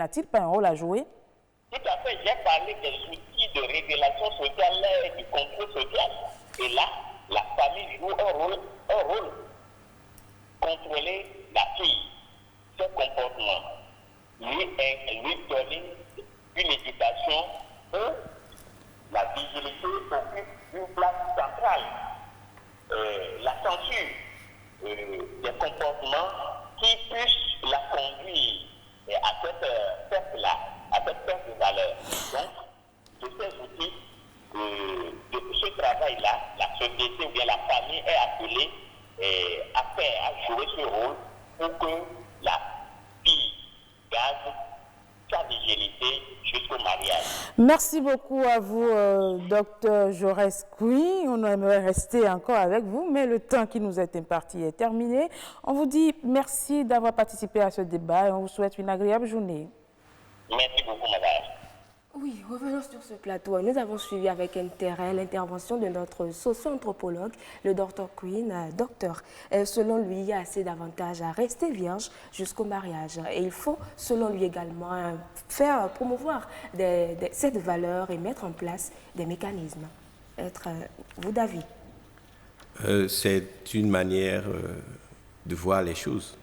Tout à fait, j'ai parlé des outils de régulation sociale et du contrôle social. Et là, la famille joue un rôle. Contrôler la fille, ses comportements, lui donner une éducation où la vigilité occupe une place centrale. La censure des comportements qui puissent la conduire à cette perte-là, à cette perte de valeur. Donc, de ces outils, de ce travail-là, la société ou bien la famille est appelée à jouer ce rôle pour que la fille garde sa virginité jusqu'au mariage. Merci beaucoup à vous, Dr Jaurès Kouy. On aimerait rester encore avec vous, mais le temps qui nous est imparti est terminé. On vous dit merci d'avoir participé à ce débat et on vous souhaite une agréable journée. Merci beaucoup, madame. Oui, revenons sur ce plateau. Nous avons suivi avec intérêt l'intervention de notre socio-anthropologue, le Dr Queen. Docteur, selon lui, il y a assez d'avantages à rester vierge jusqu'au mariage. Et il faut, selon lui également, faire promouvoir cette valeur et mettre en place des mécanismes. Vous, David? C'est une manière de voir les choses.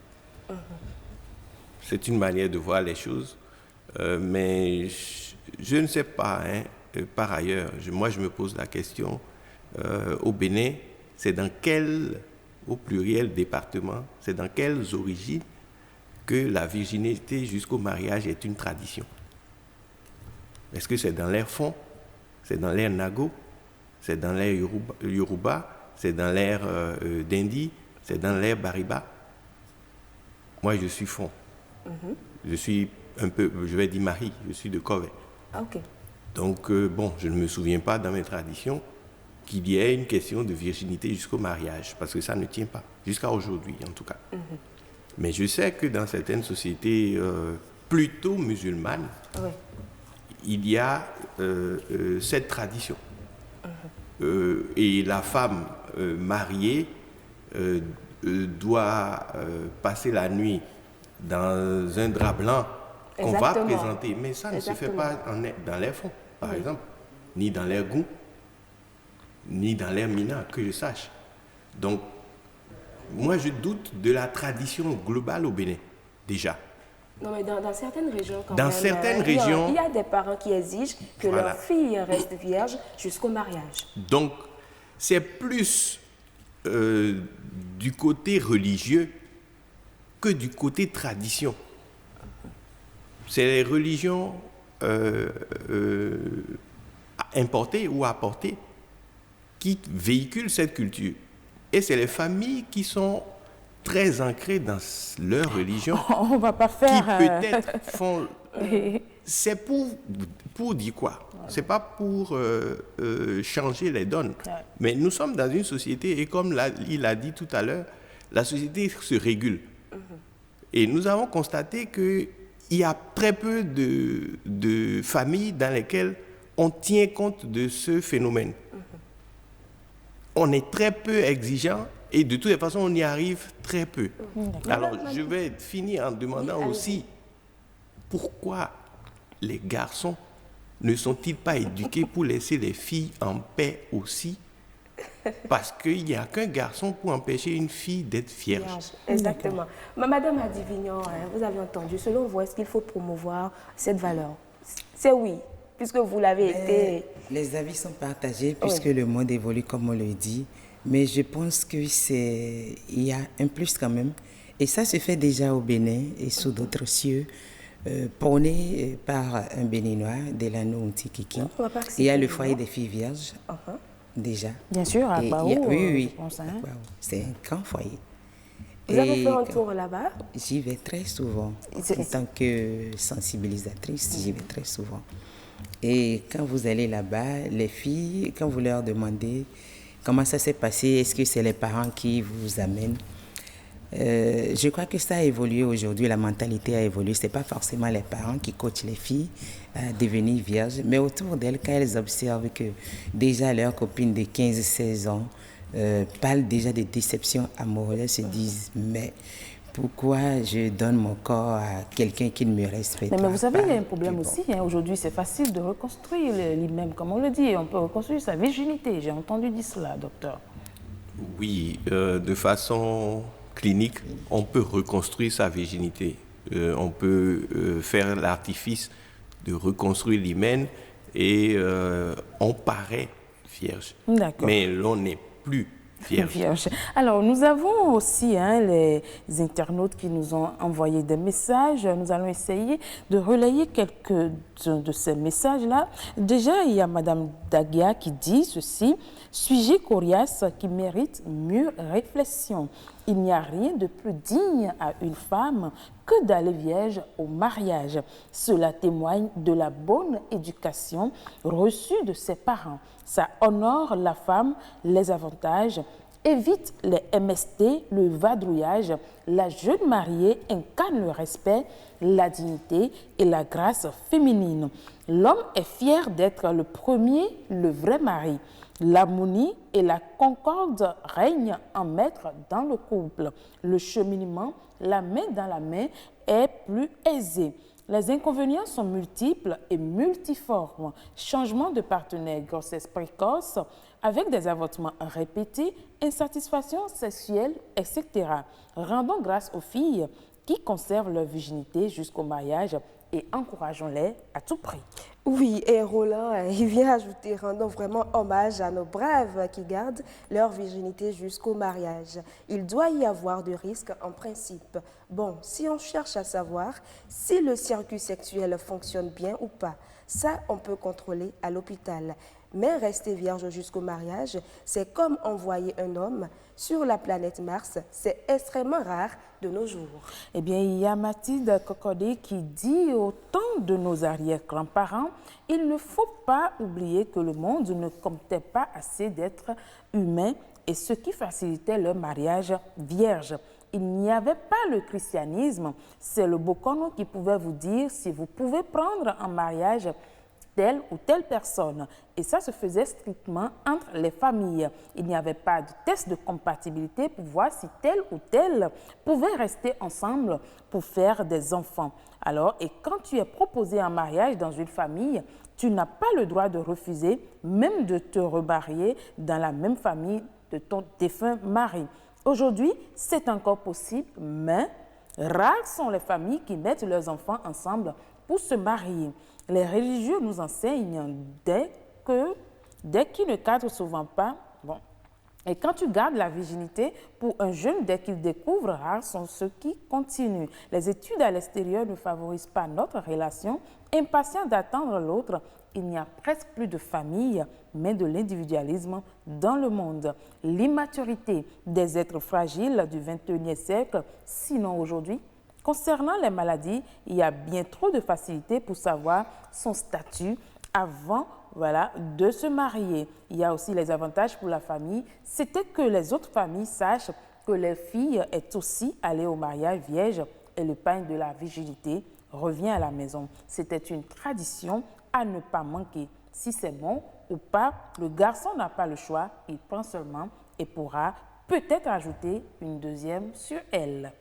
C'est une manière de voir les choses, mais je ne sais pas, par ailleurs, moi je me pose la question, au Bénin, c'est dans quel, au pluriel, département, c'est dans quelles origines que la virginité jusqu'au mariage est une tradition? Est-ce que c'est dans l'air fond? C'est dans l'air Nago? C'est dans l'air Yoruba? C'est dans l'air Dindi? C'est dans l'air Bariba? Moi je suis fond. Je suis un peu, je vais dire Marie, je suis de Covey. Okay. Donc, bon, je ne me souviens pas dans mes traditions qu'il y ait une question de virginité jusqu'au mariage, parce que ça ne tient pas, jusqu'à aujourd'hui en tout cas. Mais je sais que dans certaines sociétés plutôt musulmanes, il y a cette tradition. Et la femme mariée doit passer la nuit dans un drap blanc qu'on va Exactement. présenter. Mais ça ne se fait pas dans les fonds, par exemple, ni dans les goûts, ni dans les minas, que je sache. Donc, moi, je doute de la tradition globale au Bénin, déjà. Non, mais dans certaines régions, quand Dans même, certaines régions, il y a des parents qui exigent que voilà, leur fille reste vierge jusqu'au mariage. Donc, c'est plus du côté religieux que du côté tradition. C'est les religions importées ou apportées qui véhiculent cette culture. Et c'est les familles qui sont très ancrées dans leur religion. On va pas faire... Qui peut-être font... C'est pour dire quoi? C'est pas pour changer les donnes. Mais nous sommes dans une société, et comme il a dit tout à l'heure, la société se régule. Et nous avons constaté qu'il y a très peu de familles dans lesquelles on tient compte de ce phénomène. On est très peu exigeant et de toutes les façons, on y arrive très peu. Alors, je vais finir en demandant aussi pourquoi les garçons ne sont-ils pas éduqués pour laisser les filles en paix aussi? Parce qu'il n'y a qu'un garçon pour empêcher une fille d'être vierge. Exactement. Madame Adivignon, vous avez entendu, selon vous, est-ce qu'il faut promouvoir cette valeur? C'est oui, puisque vous l'avez été... Les avis sont partagés puisque le monde évolue comme on le dit. Mais je pense qu'il y a un plus quand même. Et ça se fait déjà au Bénin et sous d'autres cieux. Prôné par un Béninois, Delano Ntikiki. Il y a le foyer des filles vierges, déjà. Bien sûr, à Baou. Oui. C'est un grand foyer. Vous avez fait un tour là-bas? J'y vais très souvent. En tant que sensibilisatrice, j'y vais très souvent. Et quand vous allez là-bas, les filles, quand vous leur demandez comment ça s'est passé, est-ce que c'est les parents qui vous amènent? Je crois que ça a évolué aujourd'hui, la mentalité a évolué. Ce n'est pas forcément les parents qui coachent les filles à devenir vierges, mais autour d'elles, quand elles observent que déjà leurs copines de 15-16 ans parlent déjà de déception amoureuse, elles se disent, mais pourquoi je donne mon corps à quelqu'un qui ne me respecte pas? Mais vous savez, il y a un problème aussi. Aujourd'hui, c'est facile de reconstruire lui-même, comme on le dit. On peut reconstruire sa virginité. J'ai entendu dire cela, docteur. Oui, de façon clinique, on peut reconstruire sa virginité. On peut faire l'artifice de reconstruire l'hymen et on paraît vierge. Mais l'on n'est plus vierge. Alors, nous avons aussi les internautes qui nous ont envoyé des messages. Nous allons essayer de relayer quelques de ces messages-là. Déjà, il y a Madame Dagia qui dit ceci: « Sujet coriace qui mérite mûre réflexion. Il n'y a rien de plus digne à une femme que d'aller vierge au mariage. Cela témoigne de la bonne éducation reçue de ses parents. Ça honore la femme, les avantages, évite les MST, le vadrouillage. La jeune mariée incarne le respect, la dignité et la grâce féminine. L'homme est fier d'être le premier, le vrai mari. L'harmonie et la concorde règnent en maître dans le couple. Le cheminement, la main dans la main, est plus aisé. Les inconvénients sont multiples et multiformes. Changement de partenaire, grossesse précoce, avec des avortements répétés, insatisfaction sexuelle, etc. Rendons grâce aux filles qui conservent leur virginité jusqu'au mariage et encourageons-les à tout prix. » Oui, et Roland, il vient ajouter, rendons vraiment hommage à nos braves qui gardent leur virginité jusqu'au mariage. Il doit y avoir de risques en principe. Bon, si on cherche à savoir si le circuit sexuel fonctionne bien ou pas, ça on peut contrôler à l'hôpital. Mais rester vierge jusqu'au mariage, c'est comme envoyer un homme sur la planète Mars. C'est extrêmement rare de nos jours. Eh bien, il y a Mathilde Cocodé qui dit au temps de nos arrière-grands-parents, il ne faut pas oublier que le monde ne comptait pas assez d'êtres humains et ce qui facilitait leur mariage vierge. Il n'y avait pas le christianisme. C'est le Bokono qui pouvait vous dire si vous pouvez prendre en mariage telle ou telle personne. Et ça se faisait strictement entre les familles. Il n'y avait pas de test de compatibilité pour voir si tel ou tel pouvait rester ensemble pour faire des enfants. Alors, et quand tu es proposé en mariage dans une famille, tu n'as pas le droit de refuser, même de te remarier dans la même famille de ton défunt mari. Aujourd'hui, c'est encore possible, mais rares sont les familles qui mettent leurs enfants ensemble pour se marier. Les religieux nous enseignent dès qu'ils ne cadrent souvent pas. Bon. Et quand tu gardes la virginité, pour un jeune, dès qu'il découvre, rares sont ceux qui continuent. Les études à l'extérieur ne favorisent pas notre relation. Impatient d'attendre l'autre, il n'y a presque plus de famille, mais de l'individualisme dans le monde. L'immaturité des êtres fragiles du XXIe siècle, sinon aujourd'hui. Concernant les maladies, il y a bien trop de facilité pour savoir son statut avant de se marier. Il y a aussi les avantages pour la famille. C'était que les autres familles sachent que les filles est aussi allées au mariage vierge et le pain de la virginité revient à la maison. C'était une tradition à ne pas manquer. Si c'est bon ou pas, le garçon n'a pas le choix, il prend seulement et pourra peut-être ajouter une deuxième sur elle.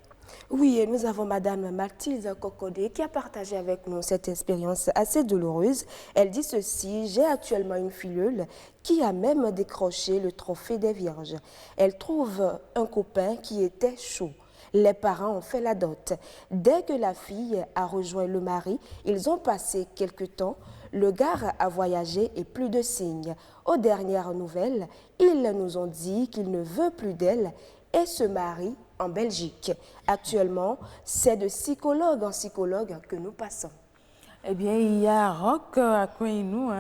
Oui, et nous avons Madame Mathilde Cocodé qui a partagé avec nous cette expérience assez douloureuse. Elle dit ceci: j'ai actuellement une filleule qui a même décroché le trophée des vierges. Elle trouve un copain qui était chaud. Les parents ont fait la dot. Dès que la fille a rejoint le mari, ils ont passé quelque temps. Le gars a voyagé et plus de signes. Aux dernières nouvelles, ils nous ont dit qu'il ne veut plus d'elle et se marie en Belgique. Actuellement, c'est de psychologue en psychologue que nous passons. Eh bien, il y a Roch Akweinou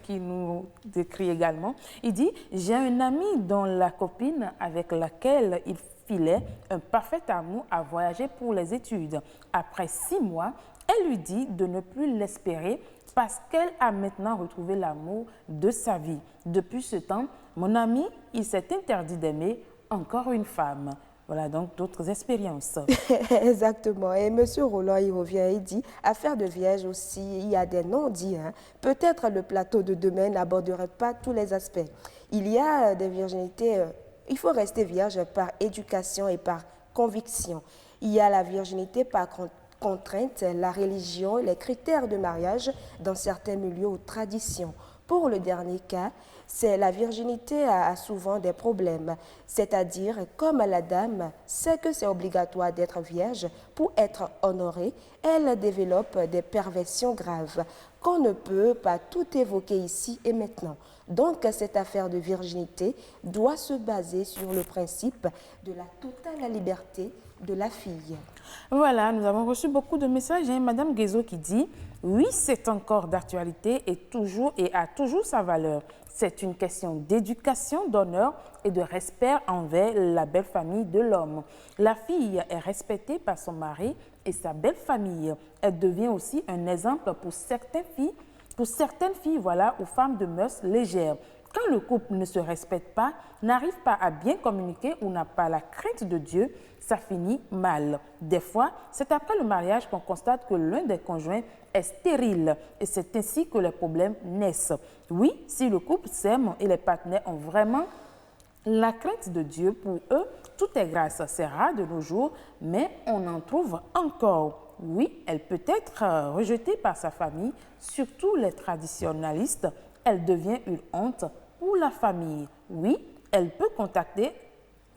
qui nous décrit également. Il dit « J'ai un ami dont la copine avec laquelle il filait un parfait amour a voyagé pour les études. Après 6 mois, elle lui dit de ne plus l'espérer parce qu'elle a maintenant retrouvé l'amour de sa vie. Depuis ce temps, mon ami, il s'est interdit d'aimer encore une femme. » Voilà donc d'autres expériences. Exactement. Et M. Roland, il revient, il dit, affaire de vierge aussi, il y a des non-dits. Peut-être le plateau de demain n'aborderait pas tous les aspects. Il y a des virginités, il faut rester vierge par éducation et par conviction. Il y a la virginité par contrainte, la religion, les critères de mariage dans certains milieux ou traditions. Pour le dernier cas, c'est la virginité a souvent des problèmes, c'est-à-dire comme la dame sait que c'est obligatoire d'être vierge pour être honorée, elle développe des perversions graves qu'on ne peut pas tout évoquer ici et maintenant. Donc cette affaire de virginité doit se baser sur le principe de la totale liberté de la fille. Voilà, nous avons reçu beaucoup de messages. Madame Guézo qui dit « Oui, c'est encore d'actualité et a toujours sa valeur. C'est une question d'éducation, d'honneur et de respect envers la belle famille de l'homme. La fille est respectée par son mari et sa belle famille. Elle devient aussi un exemple pour certaines filles, ou femmes de mœurs légères. Quand le couple ne se respecte pas, n'arrive pas à bien communiquer ou n'a pas la crainte de Dieu, ça finit mal. Des fois, c'est après le mariage qu'on constate que l'un des conjoints est stérile et c'est ainsi que les problèmes naissent. Oui, si le couple s'aime et les partenaires ont vraiment la crainte de Dieu, pour eux, tout est grâce. C'est rare de nos jours, mais on en trouve encore. Oui, elle peut être rejetée par sa famille, surtout les traditionnalistes. Elle devient une honte pour la famille. Oui, elle peut contacter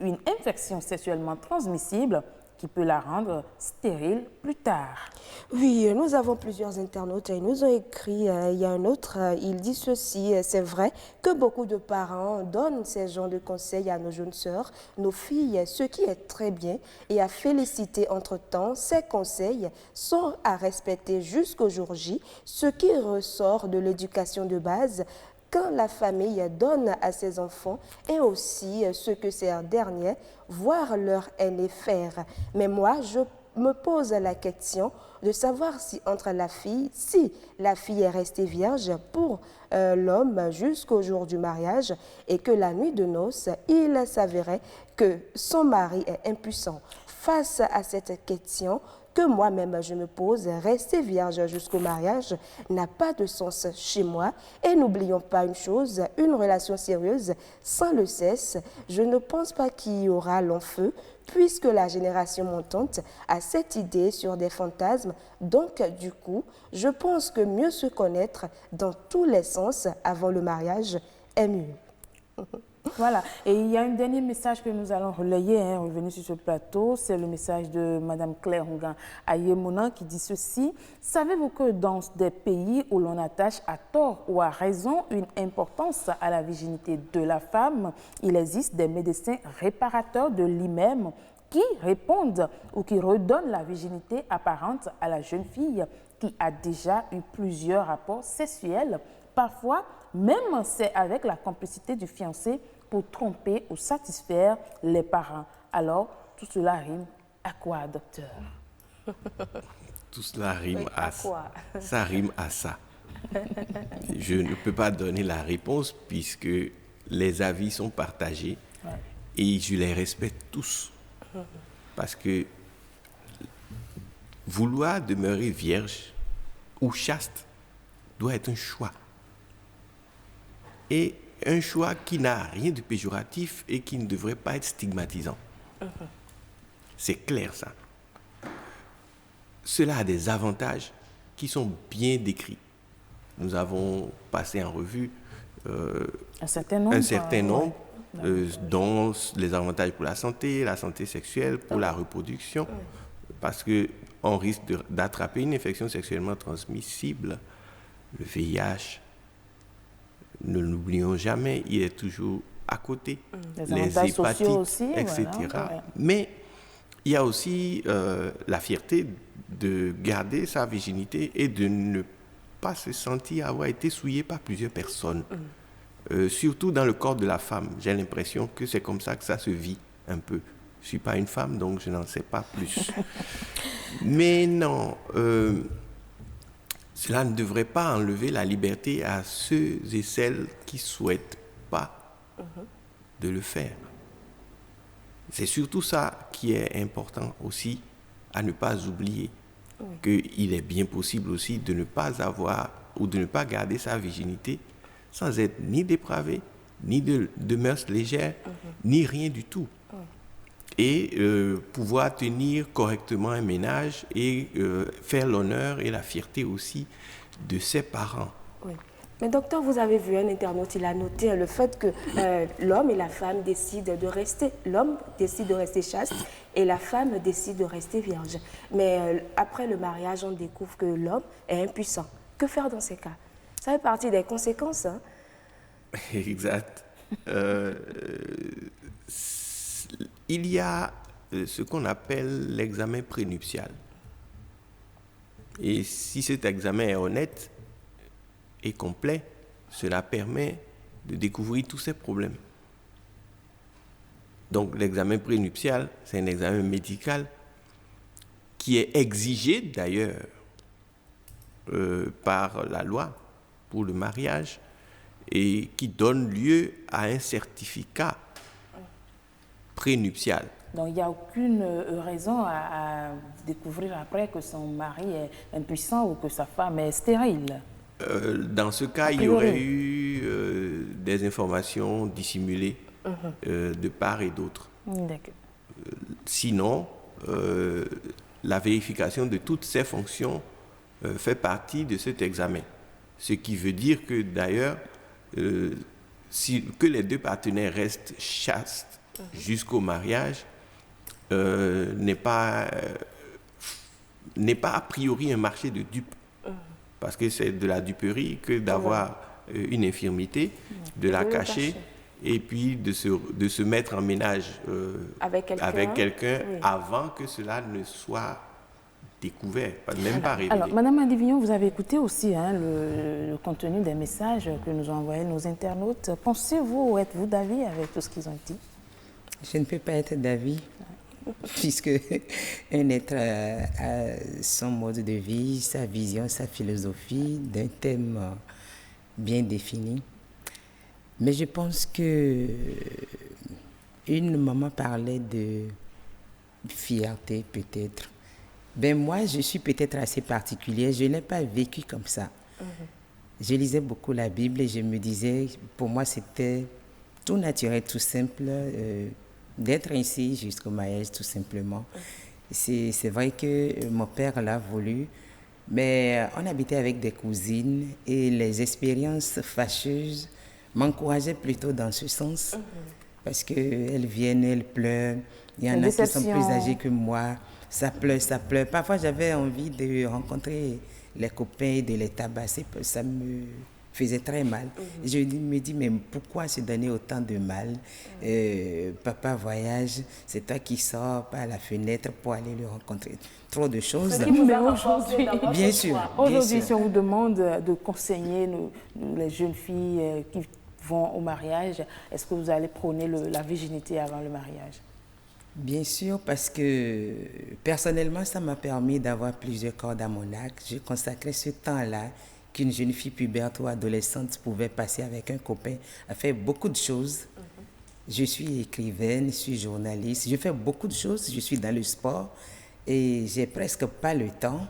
une infection sexuellement transmissible qui peut la rendre stérile plus tard. Oui, nous avons plusieurs internautes et ils nous ont écrit, il y a un autre, il dit ceci, c'est vrai que beaucoup de parents donnent ces genres de conseils à nos jeunes sœurs, nos filles, ce qui est très bien et à féliciter entre-temps. Ces conseils sont à respecter jusqu'au jour J, ce qui ressort de l'éducation de base quand la famille donne à ses enfants et aussi ce que ces derniers voient leur aîné faire. Mais moi, je me pose la question de savoir si la fille est restée vierge pour l'homme jusqu'au jour du mariage et que la nuit de noces, il s'avérait que son mari est impuissant. Face à cette question, que moi-même je me pose. Rester vierge jusqu'au mariage n'a pas de sens chez moi. Et n'oublions pas une chose, une relation sérieuse sans le sexe, je ne pense pas qu'il y aura long feu, puisque la génération montante a cette idée sur des fantasmes. Donc, du coup, je pense que mieux se connaître dans tous les sens avant le mariage est mieux. Voilà, et il y a un dernier message que nous allons relayer, revenu sur ce plateau, c'est le message de Mme Claire Hongan Ayemona qui dit ceci. Savez-vous que dans des pays où l'on attache à tort ou à raison une importance à la virginité de la femme, il existe des médecins réparateurs de l'hymen qui répondent ou qui redonnent la virginité apparente à la jeune fille qui a déjà eu plusieurs rapports sexuels. Parfois, même c'est avec la complicité du fiancé pour tromper ou satisfaire les parents. Alors, tout cela rime à quoi, docteur? Tout cela rime à quoi? Ça rime à ça. Je ne peux pas donner la réponse puisque les avis sont partagés et je les respecte tous. Parce que vouloir demeurer vierge ou chaste doit être un choix. Et un choix qui n'a rien de péjoratif et qui ne devrait pas être stigmatisant. C'est clair, ça. Cela a des avantages qui sont bien décrits. Nous avons passé en revue un certain nombre dont les avantages pour la santé sexuelle, pour la reproduction, parce qu'on risque d'attraper une infection sexuellement transmissible, le VIH. Ne l'oublions jamais, il est toujours à côté. Les hépatites, aussi, etc. Voilà. Mais il y a aussi la fierté de garder sa virginité et de ne pas se sentir avoir été souillé par plusieurs personnes. Surtout dans le corps de la femme. J'ai l'impression que c'est comme ça que ça se vit un peu. Je ne suis pas une femme, donc je n'en sais pas plus. Mais non... cela ne devrait pas enlever la liberté à ceux et celles qui ne souhaitent pas de le faire. C'est surtout ça qui est important aussi à ne pas oublier. Qu'il est bien possible aussi de ne pas avoir ou de ne pas garder sa virginité sans être ni dépravé, ni de mœurs légères, ni rien du tout. Et pouvoir tenir correctement un ménage et faire l'honneur et la fierté aussi de ses parents. Oui. Mais docteur, vous avez vu un internaute, il a noté le fait que l'homme et la femme décident de rester, l'homme décide de rester chaste et la femme décide de rester vierge. Mais après le mariage, on découvre que l'homme est impuissant. Que faire dans ces cas? Ça fait partie des conséquences. Hein? Exact. Il y a ce qu'on appelle l'examen prénuptial. Et si cet examen est honnête et complet, cela permet de découvrir tous ces problèmes. Donc l'examen prénuptial, c'est un examen médical qui est exigé d'ailleurs par la loi pour le mariage et qui donne lieu à un certificat prénuptial. Donc, il n'y a aucune raison à découvrir après que son mari est impuissant ou que sa femme est stérile. Dans ce cas, il y aurait eu des informations dissimulées de part et d'autre. Sinon, la vérification de toutes ces fonctions fait partie de cet examen. Ce qui veut dire que d'ailleurs, que les deux partenaires restent chastes jusqu'au mariage n'est pas a priori un marché de dupes. Parce que c'est de la duperie que d'avoir une infirmité, de la cacher et puis de se mettre en ménage avec quelqu'un avant que cela ne soit découvert, même pas révélé. Alors, Madame Adivillon, vous avez écouté aussi le contenu des messages que nous ont envoyés nos internautes. Pensez-vous ou êtes-vous d'avis avec tout ce qu'ils ont dit? Je ne peux pas être d'avis, puisque un être a son mode de vie, sa vision, sa philosophie d'un thème bien défini. Mais je pense que une maman parlait de fierté peut-être. Ben moi, je suis peut-être assez particulière. Je n'ai pas vécu comme ça. Je lisais beaucoup la Bible et je me disais, pour moi, c'était tout naturel, tout simple, d'être ainsi jusqu'au mariage, tout simplement. C'est vrai que mon père l'a voulu, mais on habitait avec des cousines et les expériences fâcheuses m'encourageaient plutôt dans ce sens. Parce qu'elles viennent, elles pleurent. Il y en a qui sont plus âgés que moi. Ça pleure, ça pleure. Parfois, j'avais envie de rencontrer les copains et de les tabasser. Ça me faisait très mal. Je me dis, mais pourquoi se donner autant de mal? Papa voyage, c'est toi qui sors par la fenêtre pour aller le rencontrer. Trop de choses. Mais aujourd'hui, bien sûr. Aujourd'hui, si on vous demande de conseiller les jeunes filles qui vont au mariage, est-ce que vous allez prôner la virginité avant le mariage? Bien sûr, parce que personnellement, ça m'a permis d'avoir plusieurs cordes à mon arc. Je consacrais ce temps-là qu'une jeune fille puberte ou adolescente pouvait passer avec un copain à faire beaucoup de choses. Je suis écrivaine, je suis journaliste, je fais beaucoup de choses, je suis dans le sport et j'ai presque pas le temps.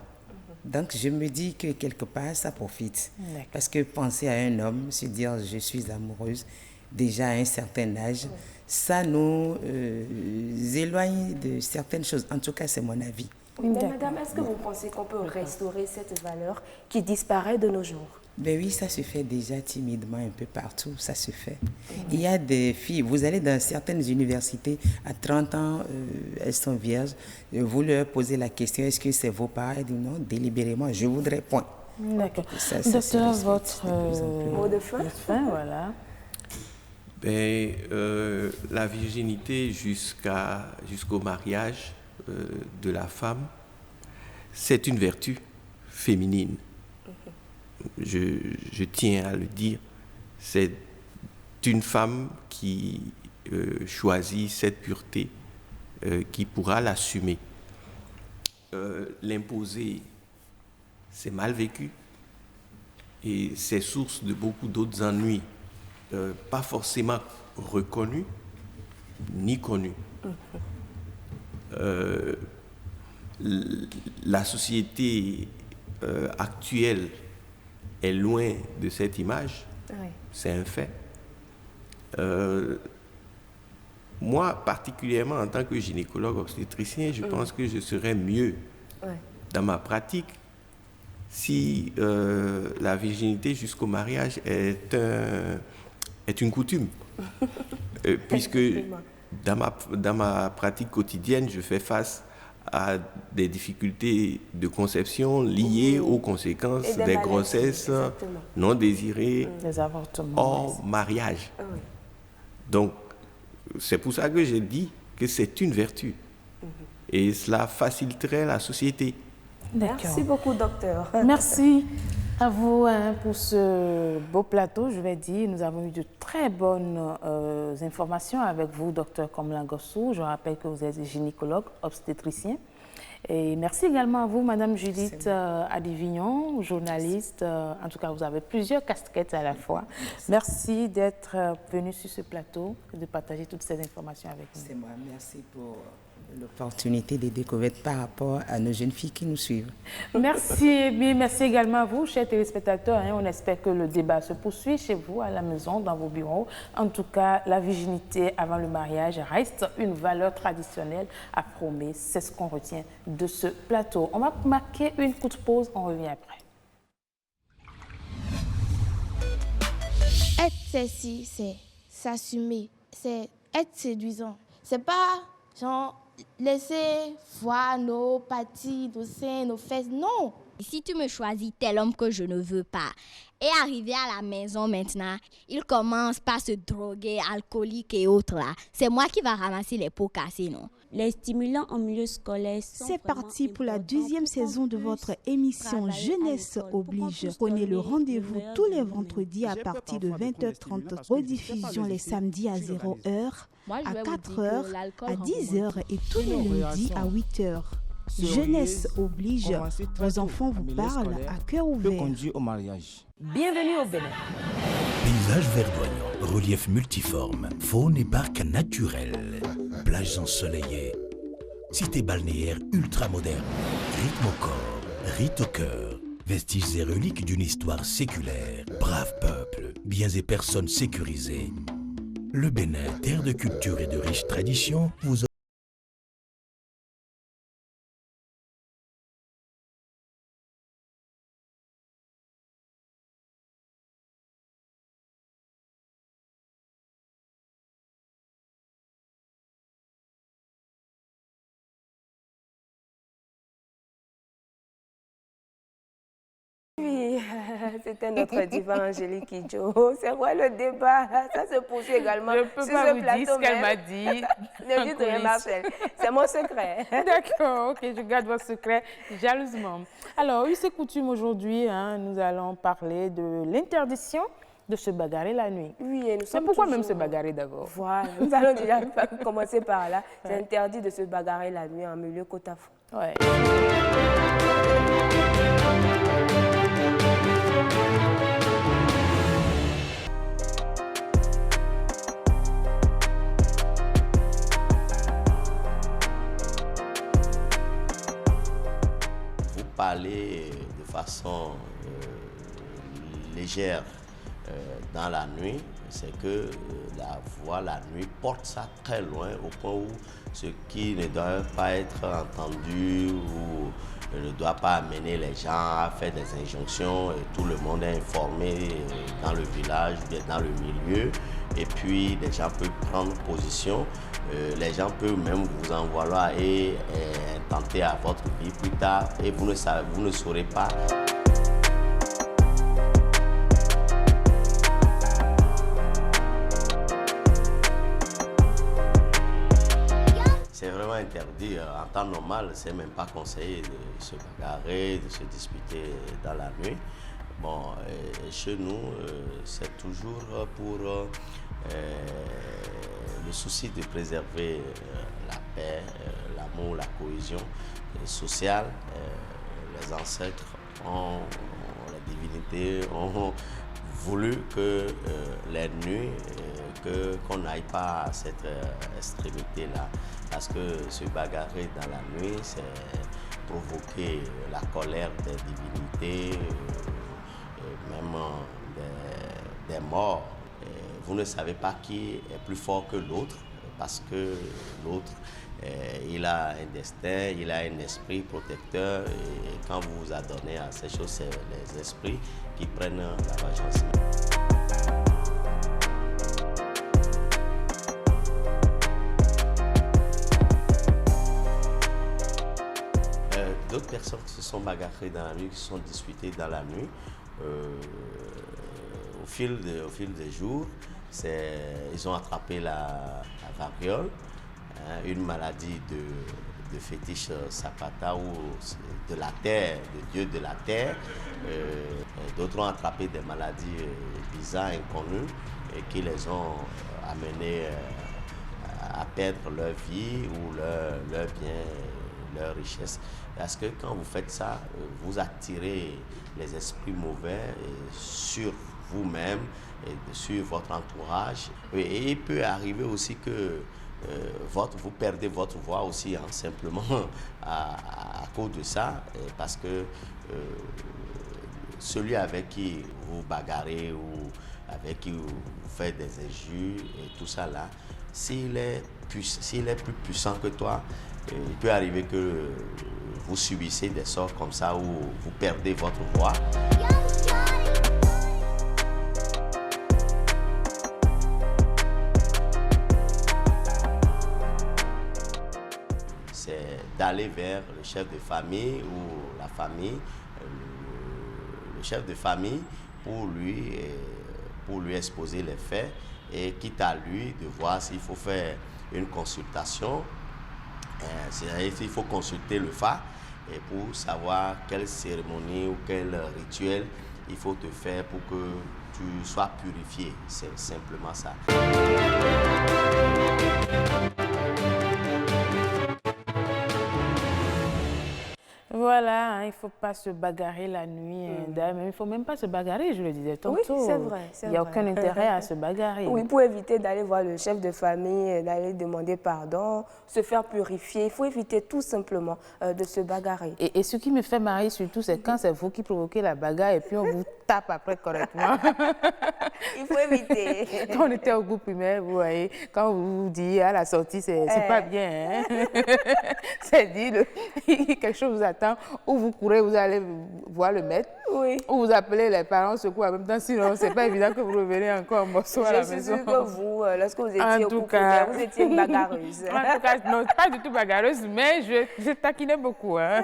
Donc je me dis que quelque part, ça profite. Parce que penser à un homme, se dire je suis amoureuse, déjà à un certain âge, ça nous éloigne de certaines choses. En tout cas, c'est mon avis. Oui, mais madame, est-ce que vous pensez qu'on peut restaurer cette valeur qui disparaît de nos jours? Ben oui, ça se fait déjà timidement un peu partout, ça se fait. Il y a des filles, vous allez dans certaines universités, à 30 ans, elles sont vierges, vous leur posez la question, est-ce que c'est vos parents? Elles disent non, délibérément, je voudrais point. D'accord. Docteur, votre mot de fin? Voilà. Ben, la virginité jusqu'au mariage de la femme, c'est une vertu féminine. Je tiens à le dire. C'est une femme qui choisit cette pureté, qui pourra l'assumer. L'imposer, c'est mal vécu et c'est source de beaucoup d'autres ennuis. Pas forcément reconnu ni connu. La société actuelle est loin de cette image, c'est un fait. Moi, particulièrement en tant que gynécologue obstétricien, je pense que je serais mieux dans ma pratique si la virginité jusqu'au mariage est une coutume, puisque dans ma pratique quotidienne, je fais face à des difficultés de conception liées aux conséquences des grossesses non désirées hors mariage. Donc, c'est pour ça que j'ai dit que c'est une vertu. Et cela faciliterait la société. Merci beaucoup, docteur. Merci à vous pour ce beau plateau, je vais dire. Nous avons eu de très bonnes informations avec vous, docteur Komla Gossou. Je rappelle que vous êtes gynécologue, obstétricien. Et merci également à vous, Madame Judith Adivignon, journaliste. En tout cas, vous avez plusieurs casquettes à la fois. Merci d'être venue sur ce plateau et de partager toutes ces informations avec nous. C'est moi, merci pour l'opportunité de découverte par rapport à nos jeunes filles qui nous suivent. Merci, mais merci également à vous, chers téléspectateurs. On espère que le débat se poursuit chez vous, à la maison, dans vos bureaux. En tout cas, la virginité avant le mariage reste une valeur traditionnelle à prôner. C'est ce qu'on retient de ce plateau. On va marquer une courte pause, on revient après. Être sexy, c'est s'assumer, c'est être séduisant. C'est pas genre laisser voir nos parties, nos seins, nos fesses, non. Et si tu me choisis tel homme que je ne veux pas, et arrivé à la maison maintenant, il commence par se droguer, alcoolique et autres là, c'est moi qui va ramasser les pots cassés, non? Les stimulants en milieu scolaire. C'est parti pour la 2e saison de votre émission Jeunesse oblige. Prenez le rendez-vous tous les vendredis à partir de 20h30, rediffusion les samedis à 0h, à 4h, à 10h et tous les lundis à 8h. Jeunesse oblige, vos enfants vous parlent à cœur ouvert. Au mariage. Bienvenue au Bénin. Paysage verdoyant, relief multiforme, faune et parc naturel, plages ensoleillées, cité balnéaire ultra moderne. Rythme au corps, rite au cœur. Vestiges et reliques d'une histoire séculaire. Brave peuple, biens et personnes sécurisées. Le Bénin, terre de culture et de riches traditions, vous Oui, c'était notre diva Angélique Kidjo. C'est vrai, le débat, ça se poursuit également. Je ne peux sur pas ce vous plateau dire ce qu'elle même. m'a dit. Ne dites rien, Marcel. C'est mon secret. D'accord, ok, je garde votre secret jalousement. Alors, oui, c'est coutume aujourd'hui, hein, nous allons parler de l'interdiction de se bagarrer la nuit. Oui, et nous Mais sommes pourquoi toujours... même se bagarrer d'abord? Voilà, nous allons déjà commencer par là. C'est interdit de se bagarrer la nuit en milieu côte à fond. Ouais. Vous parlez de façon légère dans la nuit, c'est que la voix, la nuit, porte ça très loin au point où ce qui ne doit pas être entendu ou ne doit pas amener les gens à faire des injonctions et tout le monde est informé dans le village, bien dans le milieu, et puis les gens peuvent prendre position. Les gens peuvent même vous envoyer là et tenter à votre vie plus tard et vous ne saurez pas. C'est vraiment interdit. En temps normal, c'est même pas conseillé de se bagarrer, de se disputer dans la nuit. Bon, chez nous, c'est toujours pour le souci de préserver la paix, l'amour, la cohésion sociale. Les ancêtres, les divinités ont voulu que les nuits, qu'on n'aille pas à cette extrémité-là. Parce que se bagarrer dans la nuit, c'est provoquer la colère des divinités, même des morts. Vous ne savez pas qui est plus fort que l'autre, parce que l'autre, il a un destin, il a un esprit protecteur, et quand vous vous adonnez à ces choses, c'est les esprits qui prennent la vengeance. D'autres personnes qui se sont bagarrées dans la nuit, qui se sont disputées dans la nuit, au fil des jours, ils ont attrapé la variole, hein, une maladie de fétiche Zapata ou de la terre, de dieu de la terre. D'autres ont attrapé des maladies bizarres, inconnues, et qui les ont amenés à perdre leur vie ou leur bien, leur richesse. Parce que quand vous faites ça, vous attirez les esprits mauvais sur vous-même et sur votre entourage. Et il peut arriver aussi que vous perdez votre voix aussi, hein, simplement à cause de ça, parce que celui avec qui vous bagarrez ou avec qui vous faites des injures et tout ça là, s'il est plus puissant que toi, il peut arriver que vous subissez des sorts comme ça où vous perdez votre voix. C'est d'aller vers le chef de famille ou la famille, le chef de famille pour lui exposer les faits et quitte à lui de voir s'il faut faire une consultation. Il faut consulter le Fa et pour savoir quelle cérémonie ou quel rituel il faut te faire pour que tu sois purifié. C'est simplement ça. Voilà, hein, il ne faut pas se bagarrer la nuit. D'ailleurs, il ne faut même pas se bagarrer, je le disais tantôt. Oui, c'est vrai. Il n'y a aucun intérêt à se bagarrer. Oui, pour éviter d'aller voir le chef de famille, d'aller demander pardon, se faire purifier, il faut éviter tout simplement de se bagarrer. Et ce qui me fait marrer surtout, c'est quand c'est vous qui provoquez la bagarre et puis on vous tape après correctement. Il faut éviter. Quand on était au groupe primaire, vous voyez, quand vous vous dites à la sortie, c'est pas bien. Hein? C'est dit, quelque chose vous attend, ou vous courez, vous allez voir le maître, ou vous appelez les parents au secours en même temps, sinon c'est pas évident que vous revenez encore en morceau à la maison. Je suis sûre que vous, lorsque vous étiez au groupe primaire, vous étiez une bagarreuse. En tout cas, non, pas du tout bagarreuse, mais je taquinais beaucoup. Hein?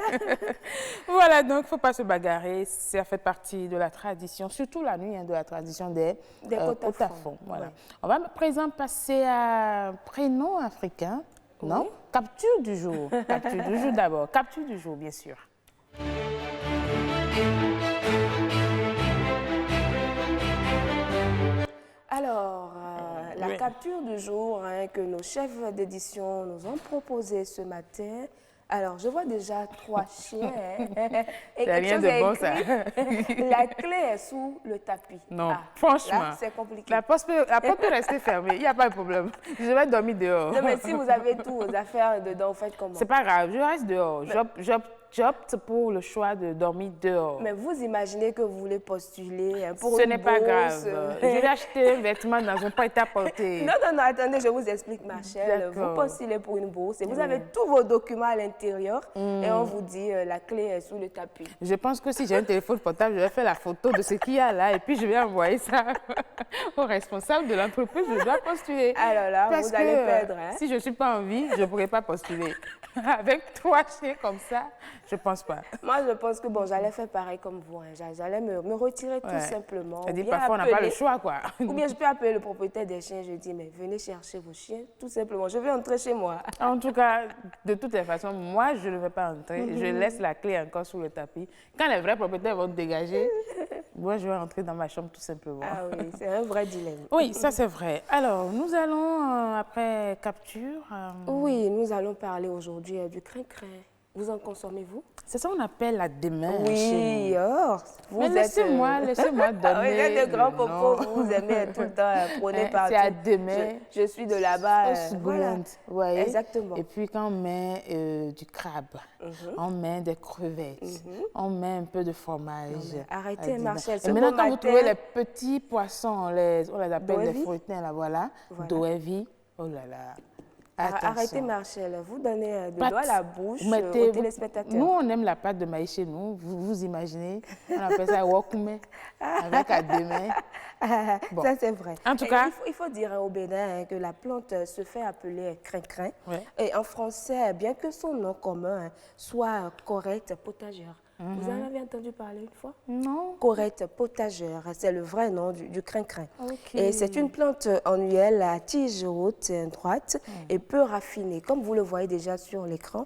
Voilà, donc il ne faut pas se bagarrer, ça fait partie de la tradition, surtout la nuit, hein, de la tradition des Kotafon. Voilà. On va à présent passer à un prénom africain. Non? Capture du jour. Capture du jour d'abord. Capture du jour, bien sûr. Alors, la capture du jour que nos chefs d'édition nous ont proposé ce matin. Alors, je vois déjà 3 chiens. Et c'est rien de bon, ça. La clé est sous le tapis. Non, franchement. C'est compliqué. La porte peut rester fermée, il n'y a pas de problème. Je vais dormir dehors. Non, mais si vous avez tous vos affaires dedans, vous faites comment? C'est pas grave, je reste dehors. J'opte pour le choix de dormir dehors. Mais vous imaginez que vous voulez postuler pour Ce une n'est pas grave. Je vais acheter un vêtement dans un prêt-à-porter. Non, attendez, je vous explique, Marcel. Vous postulez pour une bourse et vous avez tous vos documents à l'intérieur et on vous dit la clé est sous le tapis. Je pense que si j'ai un téléphone portable, je vais faire la photo de ce qu'il y a là et puis je vais envoyer ça au responsable de l'entreprise. Je dois postuler. Alors là, parce vous allez perdre. Hein? Si je ne suis pas en vie, je ne pourrais pas postuler. Avec 3 chiens comme ça, je ne pense pas. Moi, je pense que bon, j'allais faire pareil comme vous. Hein. J'allais me retirer tout simplement. Parfois, on n'a pas le choix, quoi. Ou bien je peux appeler le propriétaire des chiens. Je dis, mais venez chercher vos chiens, tout simplement. Je vais entrer chez moi. En tout cas, de toutes les façons, moi, je ne vais pas entrer. Je laisse la clé encore sous le tapis. Quand les vrais propriétaires vont dégager, moi, je vais rentrer dans ma chambre, tout simplement. Ah oui, c'est un vrai dilemme. Oui, ça, c'est vrai. Alors, nous allons, après capture... Oui, nous allons parler aujourd'hui du crin-crin. Vous en consommez-vous? C'est ça qu'on appelle la démence. Oui, mais laissez-moi donner. Vous êtes de grands popos, vous aimez tout le temps prôner partout. C'est à demain. Je suis de là-bas. Voilà. Ouais. Exactement. Et puis quand on met du crabe, on met des crevettes, on met un peu de fromage. Arrêtez, Marcel. Et maintenant, quand vous trouvez les petits poissons, on les appelle des fruitins, là, voilà. Doevi. Oh là là. Attention. Arrêtez, Marcel. Vous donnez de l'eau à la bouche aux téléspectateurs. Nous, on aime la pâte de maïs chez nous. Vous imaginez, on appelle ça wakume, avec à deux mains. Bon. Ça, c'est vrai. En tout cas, il faut dire au Bénin que la plante se fait appeler crin-crin. Et en français, bien que son nom commun soit correcte potagère. Vous en avez entendu parler une fois? Non. Correcte potagère, c'est le vrai nom du crin-crin. Et c'est une plante annuelle à tige haute et droite et peu raffinée, comme vous le voyez déjà sur l'écran.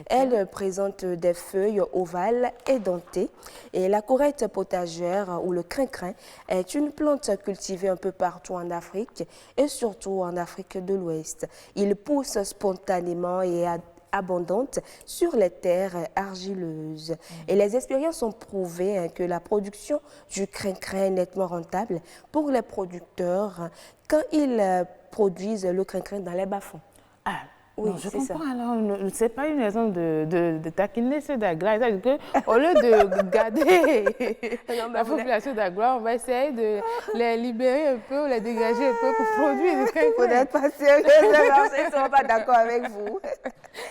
Elle présente des feuilles ovales et dentées. Et la correcte potagère ou le crin-crin est une plante cultivée un peu partout en Afrique et surtout en Afrique de l'Ouest. Il pousse spontanément et abondante sur les terres argileuses. Et les expériences ont prouvé que la production du crin-crin est nettement rentable pour les producteurs quand ils produisent le crin-crin dans les bas-fonds. Ah, oui, je comprends. Alors, ce n'est pas une raison de taquiner ceux d'Agra. C'est-à-dire qu'au lieu de garder la population d'Agra, on va essayer de les libérer un peu, les dégager un peu pour produire du crin-crin. Vous n'êtes pas sérieux, ils ne sont pas d'accord avec vous.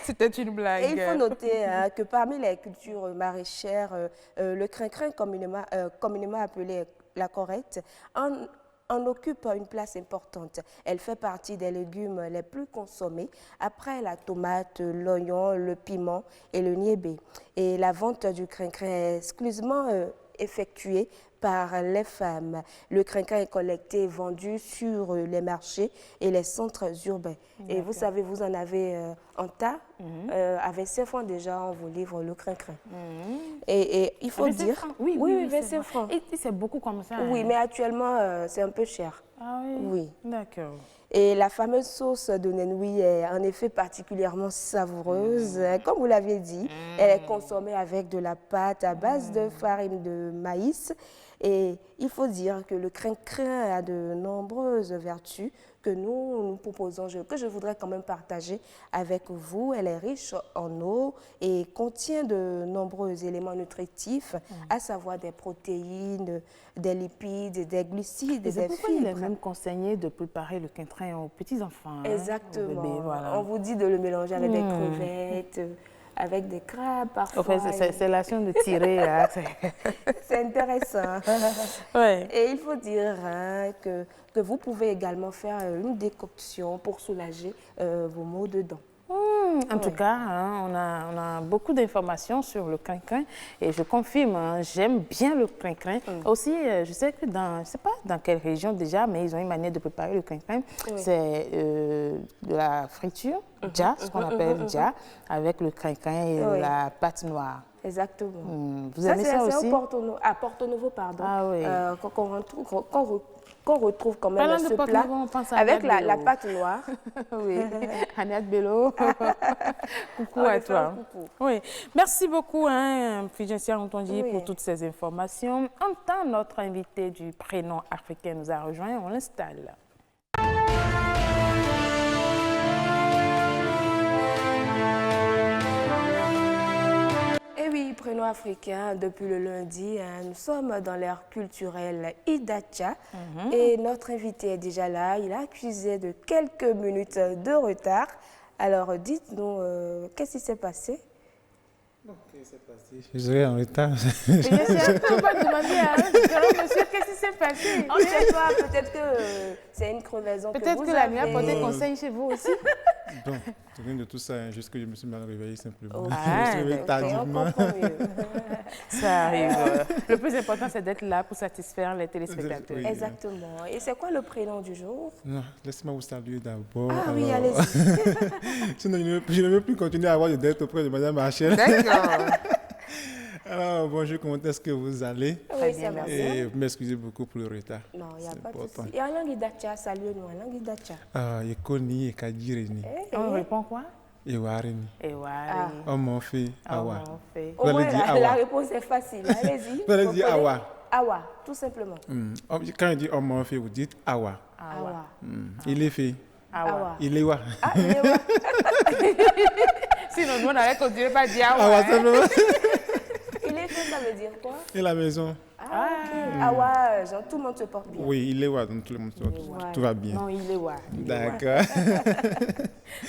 C'était une blague. Et il faut noter que parmi les cultures maraîchères, le crin-crin, communément appelé la correcte, en occupe une place importante. Elle fait partie des légumes les plus consommés après la tomate, l'oignon, le piment et le niébé. Et la vente du crin-crin est exclusivement effectuée par les femmes. Le crin-crin est collecté et vendu sur les marchés et les centres urbains. Et vous savez, vous en avez en tas. Avec 25 francs déjà, on vous livre le crin-crin. Et il faut dire... Oui, 25 francs. Et c'est beaucoup comme ça. Oui, mais actuellement, c'est un peu cher. Ah oui? Oui. D'accord. Et la fameuse sauce de Nenui est en effet particulièrement savoureuse. Comme vous l'aviez dit, elle est consommée avec de la pâte à base de farine de maïs. Et il faut dire que le crin-crin a de nombreuses vertus que nous proposons, que je voudrais quand même partager avec vous. Elle est riche en eau et contient de nombreux éléments nutritifs, à savoir des protéines, des lipides, des glucides, Et des c'est pourquoi fibres. il est même conseillé de préparer le crin-crin aux petits-enfants. Exactement. Aux bébés, voilà. On vous dit de le mélanger avec des crevettes, avec des crabes parfois. En fait, c'est l'action de tirer, là. C'est intéressant. Ouais. Et il faut dire que vous pouvez également faire une décoction pour soulager vos maux de dents. En tout cas, on a beaucoup d'informations sur le crin-crin et je confirme, j'aime bien le crin-crin. Aussi, je sais que je ne sais pas dans quelle région déjà, mais ils ont une manière de préparer le crin-crin. C'est de la friture, dja, ce qu'on appelle dja, avec le crin-crin et la pâte noire. Exactement. Vous aimez ça aussi? C'est à Porto-Novo, pardon. Ah oui. Qu'on retrouve quand même ce plat avec la pâte noire. Oui, Annette Bello. Coucou à toi. Coucou. Oui. Merci beaucoup, Figensia Ntonji, pour toutes ces informations. En temps, notre invité du prénom africain nous a rejoint, on l'installe. Et oui, prénom africain, depuis le lundi, nous sommes dans l'ère culturelle Idacha et notre invité est déjà là. Il a accusé de quelques minutes de retard. Alors, dites-nous, qu'est-ce qui s'est passé? Qu'est-ce qui s'est passé? Je serai en retard. On va demander à monsieur qu'est-ce qui s'est passé. On ne sait pas, peut-être que c'est une crevaison. Peut-être que la nuit a porté conseil chez vous aussi. Donc, rien de tout ça, juste que je me suis mal réveillé simplement. Ah, je me suis réveillé tardivement. Ça arrive. Le plus important, c'est d'être là pour satisfaire les téléspectateurs. Oui. Exactement. Et c'est quoi le prénom du jour? Non, laissez-moi vous saluer d'abord. Ah oui, allez-y. Sinon, je ne veux plus continuer à avoir des dettes auprès de Mme Rachel. D'accord. Alors, bonjour, comment est-ce que vous allez? Oui, ça va. Et vous m'excusez beaucoup pour le retard. Non, il n'y a pas de souci. Et en langue Idacha, salut-nous en langue Idacha. Ah, Yekoni et Kadireni. On répond quoi? Ewareni. Ewareni. On m'en fait Awa. Au moins, la réponse est facile. Allez-y. Vous allez dire Awa. Awa, tout simplement. Quand il dit on m'en fait, vous dites Awa. Awa. Il est fait. Awa. Il est wa. Ah, il est wa. Sinon, nous, on n'allait continuer pas à dire Awa. Awa, simplement. Il est fait, ça veut dire quoi? Et la maison. Ah, ok. Awa, genre, tout le monde se porte bien. Oui, il est wa, donc tout le monde tout va bien. Non, il est wa. D'accord.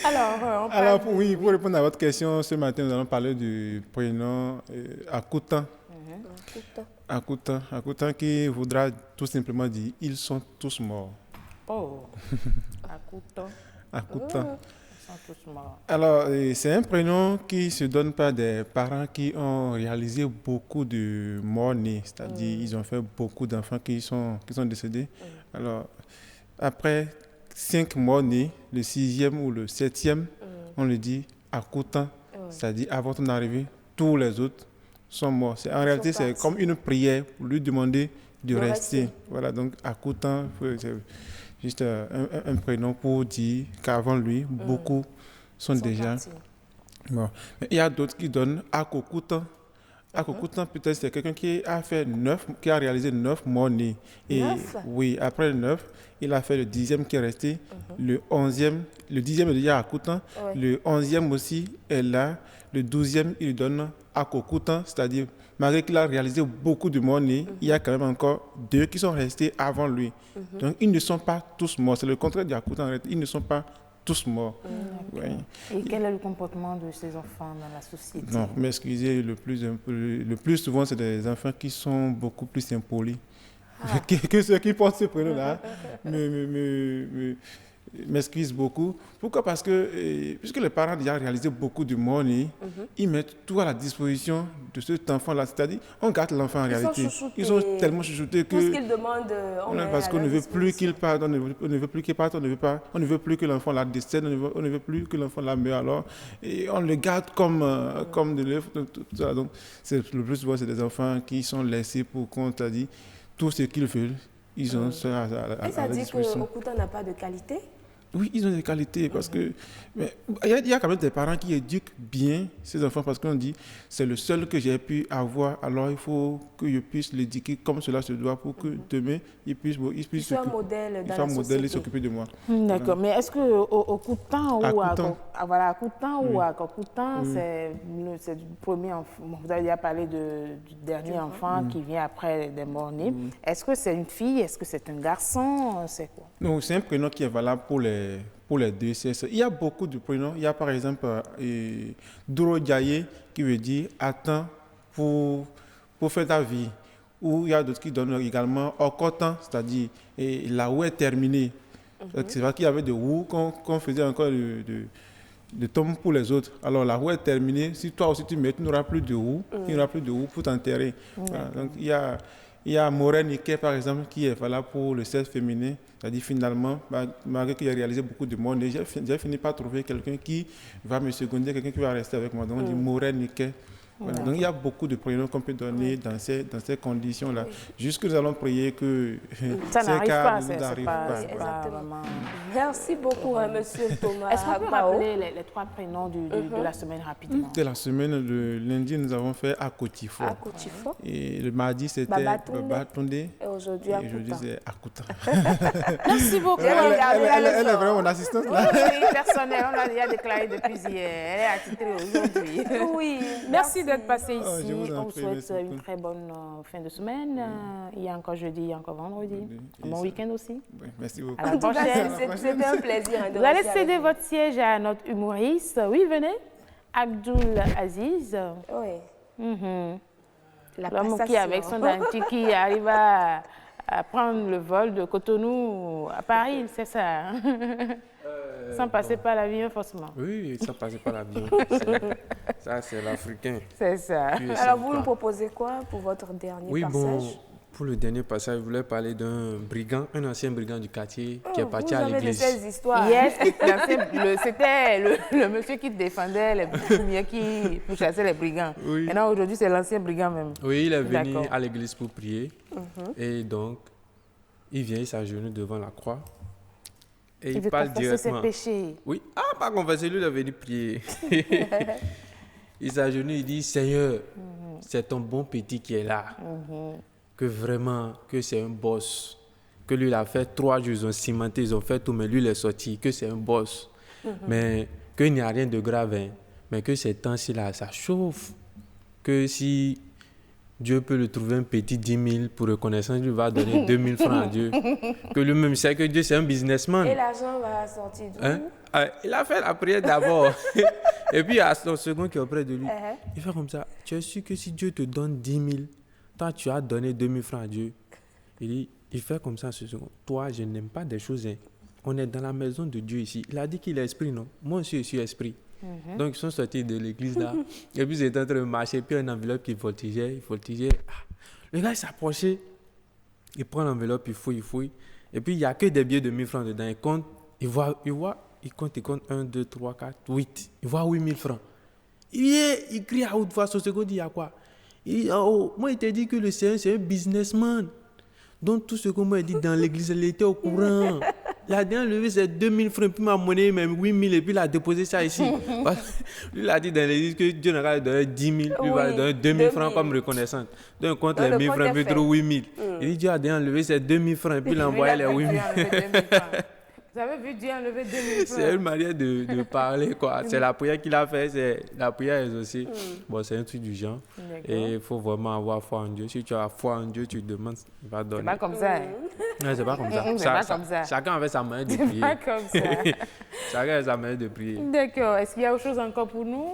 Alors, oui, pour répondre à votre question, ce matin, nous allons parler du prénom Akoutan. Akoutan qui voudra tout simplement dire « ils sont tous morts ». Oh, Akoutan. Akoutan. Ils sont tous morts. Alors, c'est un prénom qui se donne par des parents qui ont réalisé beaucoup de morts-nés, c'est-à-dire ils ont fait beaucoup d'enfants qui sont décédés. Alors, après 5 morts-nés, le 6e ou le 7e, on le dit Akoutan, c'est-à-dire avant ton arrivée, tous les autres sont morts. En réalité, c'est comme une prière pour lui demander de rester. Voilà, donc Akoutan, c'est juste un prénom pour dire qu'avant lui, beaucoup sont déjà morts. Mais il y a d'autres qui donnent Akokoutan. Akokoutan, peut-être c'est quelqu'un qui a réalisé 9 morts-nés. Et oui, après le 9, il a fait le 10e qui est resté, le 11e, le 10e est déjà Akoutan, le 11e aussi est là, le 12e il donne Akokoutan, c'est-à-dire malgré qu'il a réalisé beaucoup de morts-nés, il y a quand même encore 2 qui sont restés avant lui. Donc ils ne sont pas tous morts, c'est le contraire d'Akoutan, ils ne sont pas tous morts. Oui. Et quel est le comportement de ces enfants dans la société? Non, mais excusez, le plus souvent, c'est des enfants qui sont beaucoup plus impolis que ceux qui portent ce prénom-là. M'excuse beaucoup. Pourquoi? Parce que, puisque les parents ont déjà réalisé beaucoup de morts-nés, ils mettent tout à la disposition de cet enfant-là. C'est-à-dire, on garde l'enfant en réalité. Ils sont tellement chouchoutés que... Tout ce qu'ils demandent, parce qu'on ne veut plus qu'il parte, on ne veut plus qu'il parte, on ne veut plus que l'enfant la décède, on ne veut plus que l'enfant la meure. Alors, et on le garde comme de l'œuf. Donc, le plus souvent, c'est des enfants qui sont laissés pour compte, tout ce qu'ils veulent. Ils ont ça à la disposition. Et ça dit que Okoutan n'a pas de qualité? Oui, ils ont des qualités parce que il y a quand même des parents qui éduquent bien ces enfants parce qu'on dit c'est le seul que j'ai pu avoir, alors il faut que je puisse l'éduquer comme cela se doit pour que demain il puisse soit un modèle dans la modèle et s'occuper de moi. D'accord, mais est-ce que au coup de temps ou à coup de temps ou à coup de temps, c'est le premier enfant, vous avez déjà parlé du dernier enfant qui vient après des morts-nés. Est-ce que c'est une fille, est-ce que c'est un garçon, c'est quoi? Non, c'est un prénom qui est valable pour les deux sexes. Il y a beaucoup de prénoms. Il y a par exemple Duro Diaye qui veut dire attends pour faire ta vie. Ou il y a d'autres qui donnent également Okotan, c'est-à-dire la roue est terminée. C'est vrai qu'il y avait des roues qu'on faisait encore de tombes pour les autres. Alors la roue est terminée. Si toi aussi tu mets, tu n'auras plus de roues. Il n'y aura plus de roues pour t'enterrer. Voilà. Donc il y a Maureen Niquet, par exemple, qui est valable pour le sexe féminin. C'est-à-dire, finalement, malgré qu'il a réalisé beaucoup de monde, j'ai fini par trouver quelqu'un qui va me seconder, quelqu'un qui va rester avec moi. Donc, on dit Maureen Niquet. Voilà. Donc, il y a beaucoup de prénoms qu'on peut donner dans ces conditions-là. Juste que nous allons prier que ça n'arrive pas. Exactement. Merci beaucoup, Monsieur Thomas. Est-ce qu'on peut rappeler les 3 prénoms de la semaine rapidement? De la semaine, le lundi, nous avons fait Akotifo. Et le mardi, c'était Babatunde. Et aujourd'hui, c'est Akuta. Merci beaucoup. Elle est vraiment mon assistante. Là. Oui, personnel, on l'a déjà déclaré depuis hier. Elle est attitrée aujourd'hui. Oui, merci d'être passé ici. On vous souhaite une très bonne fin de semaine. Il y a encore jeudi, il y a encore vendredi. Un bon week-end aussi. Oui, merci beaucoup. À la prochaine. C'était un plaisir. Vous allez céder votre siège à notre humoriste. Oui, venez. Abdoul Aziz. Oui. L'homme qui, avec son dentier, qui arrive à prendre le vol de Cotonou à Paris, c'est ça. Sans passer par l'avion, forcément. Oui, sans passer par l'avion. Ça, c'est l'Africain. C'est ça. Alors, vous nous proposez quoi pour votre dernier passage? Bon, pour le dernier passage, je voulais parler d'un brigand, un ancien brigand du quartier qui est parti à l'église. Vous avez de ces histoires. Yes, c'était le monsieur qui défendait les premiers qui chassaient les brigands. Oui. Maintenant, aujourd'hui, c'est l'ancien brigand même. Oui, il est venu à l'église pour prier. Et donc, il vient, il s'agenouille devant la croix. Et il parle directement. Ses péchés. Oui. Ah, pas confesser, lui, il est venu prier. Il s'agenouille, il dit, Seigneur, c'est ton bon petit qui est là. Que vraiment, que c'est un boss. Que lui, il a fait 3 jours, ils ont cimenté, ils ont fait tout, mais lui, il est sorti. Que c'est un boss. Mais qu'il n'y a rien de grave. Hein. Mais que ces temps-ci, là, ça chauffe. Que si Dieu peut le trouver un petit 10 000 pour reconnaissance, lui va donner 2 000 francs à Dieu. Que lui-même sait que Dieu, c'est un businessman. Et l'argent va sortir d'où? Il a fait la prière d'abord. Et puis, il y a son second qui est auprès de lui. Il fait comme ça. Tu es sûr que si Dieu te donne 10 000, toi, tu as donné 2 000 francs à Dieu? Il fait comme ça, ce second. Toi, je n'aime pas des choses. Hein. On est dans la maison de Dieu ici. Il a dit qu'il est esprit, non? Moi aussi, je suis esprit. Donc, ils sont sortis de l'église là. Et puis, ils étaient en train de marcher. Puis, une enveloppe qui voltigeait. Le gars, il s'approchait. Il prend l'enveloppe, il fouille. Et puis, il n'y a que des billets de 1 000 francs dedans. Il compte. Il compte 1, 2, 3, 4, 8. Il voit 8 000 francs. Il crie à haute voix. Son second dit, il y a quoi? Il dit, moi, il t'a dit que le Seigneur, c'est un businessman. Donc, tout ce que moi, il dit dans l'église, il était au courant. La dernière levée, c'est 2 000 francs, puis ma monnaie, même 8 000, et puis il a déposé ça ici. Lui, il a dit dans l'église que Dieu n'a qu'à lui donner 10 000, lui va lui donner 2 000 francs comme reconnaissance. Donc, il compte les 1 000 francs, puis trouve 8 000. Il dit, Dieu a déjà enlevé, c'est 2 000 francs, et puis il a envoyé les 8 000. Vous avez vu Dieu enlever 2 000 francs? C'est une manière de parler, quoi. C'est la prière qu'il a fait, c'est la prière aussi. Bon, c'est un truc du genre. Et il faut vraiment avoir foi en Dieu. Si tu as foi en Dieu, tu demandes, il va donner. C'est pas comme ça. Non, c'est pas comme ça. C'est pas comme ça. Chacun avait sa manière de prier. C'est pas comme ça. Chacun avait sa manière de prier. D'accord. Est-ce qu'il y a autre chose encore pour nous?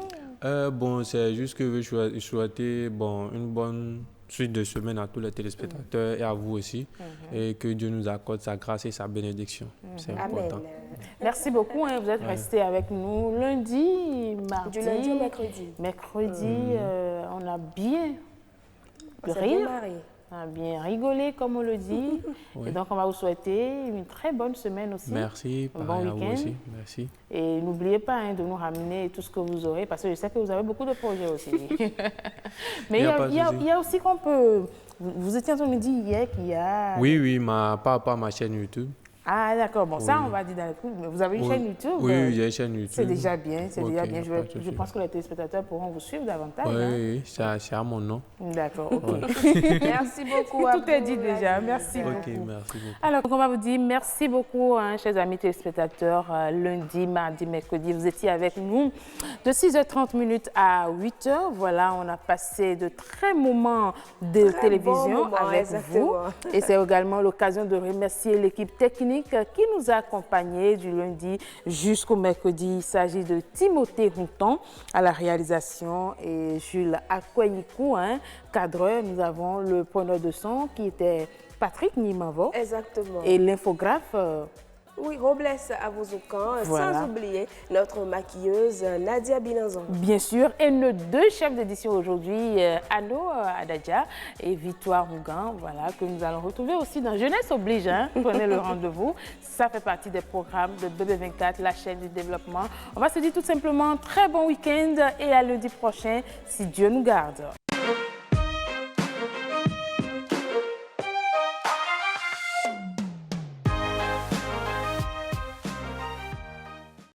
Bon, c'est juste que je souhaitais une bonne suite de semaine à tous les téléspectateurs et à vous aussi. Et que Dieu nous accorde sa grâce et sa bénédiction. C'est important. Amen. Merci beaucoup. Vous êtes restés avec nous lundi, mardi. Du lundi au mercredi. Mercredi, on a bien ri. On a bien rigolé, comme on le dit. Oui. Et donc, on va vous souhaiter une très bonne semaine aussi. Merci. Un bon week-end. Aussi. Merci. Et n'oubliez pas de nous ramener tout ce que vous aurez, parce que je sais que vous avez beaucoup de projets aussi. Mais il y a aussi qu'on peut... Vous étiez en train de me dire hier qu'il y a... Oui, par rapport à ma chaîne YouTube. Ah d'accord, bon ça Oui. on va dire dans les coups, mais vous avez une Oui. chaîne YouTube? Oui, j'ai une chaîne YouTube. C'est déjà bien, c'est déjà Ok, bien. pas de Je souci. pense que les téléspectateurs pourront vous suivre davantage. Oui, hein. oui, c'est à mon nom. D'accord, ok. Merci beaucoup à Tout est vous, dit déjà, Aziz. merci Ok, beaucoup. merci beaucoup. Alors, on va vous dire merci beaucoup, hein, chers amis téléspectateurs. Lundi, mardi, mercredi, vous étiez avec nous de 6h30 à 8h. Voilà, on a passé de très moments de Très télévision bons moments, avec exactement. vous. Et c'est également l'occasion de remercier l'équipe technique qui nous a accompagnés du lundi jusqu'au mercredi. Il s'agit de Timothée Routon à la réalisation et Jules Akweyikou, hein, cadreur. Nous avons le preneur de son qui était Patrick Nimavo. Exactement. Et l'infographe, Oui, Robles Avouzokan, Voilà. sans oublier notre maquilleuse Nadia Binazon. bien sûr, et nos deux chefs d'édition aujourd'hui, Anno Adadja et Victoire Rougan, voilà, que nous allons retrouver aussi dans Jeunesse Oblige. Hein. Prenez le rendez-vous. Ça fait partie des programmes de BB24, la chaîne du développement. On va se dire tout simplement très bon week-end et à lundi prochain, si Dieu nous garde.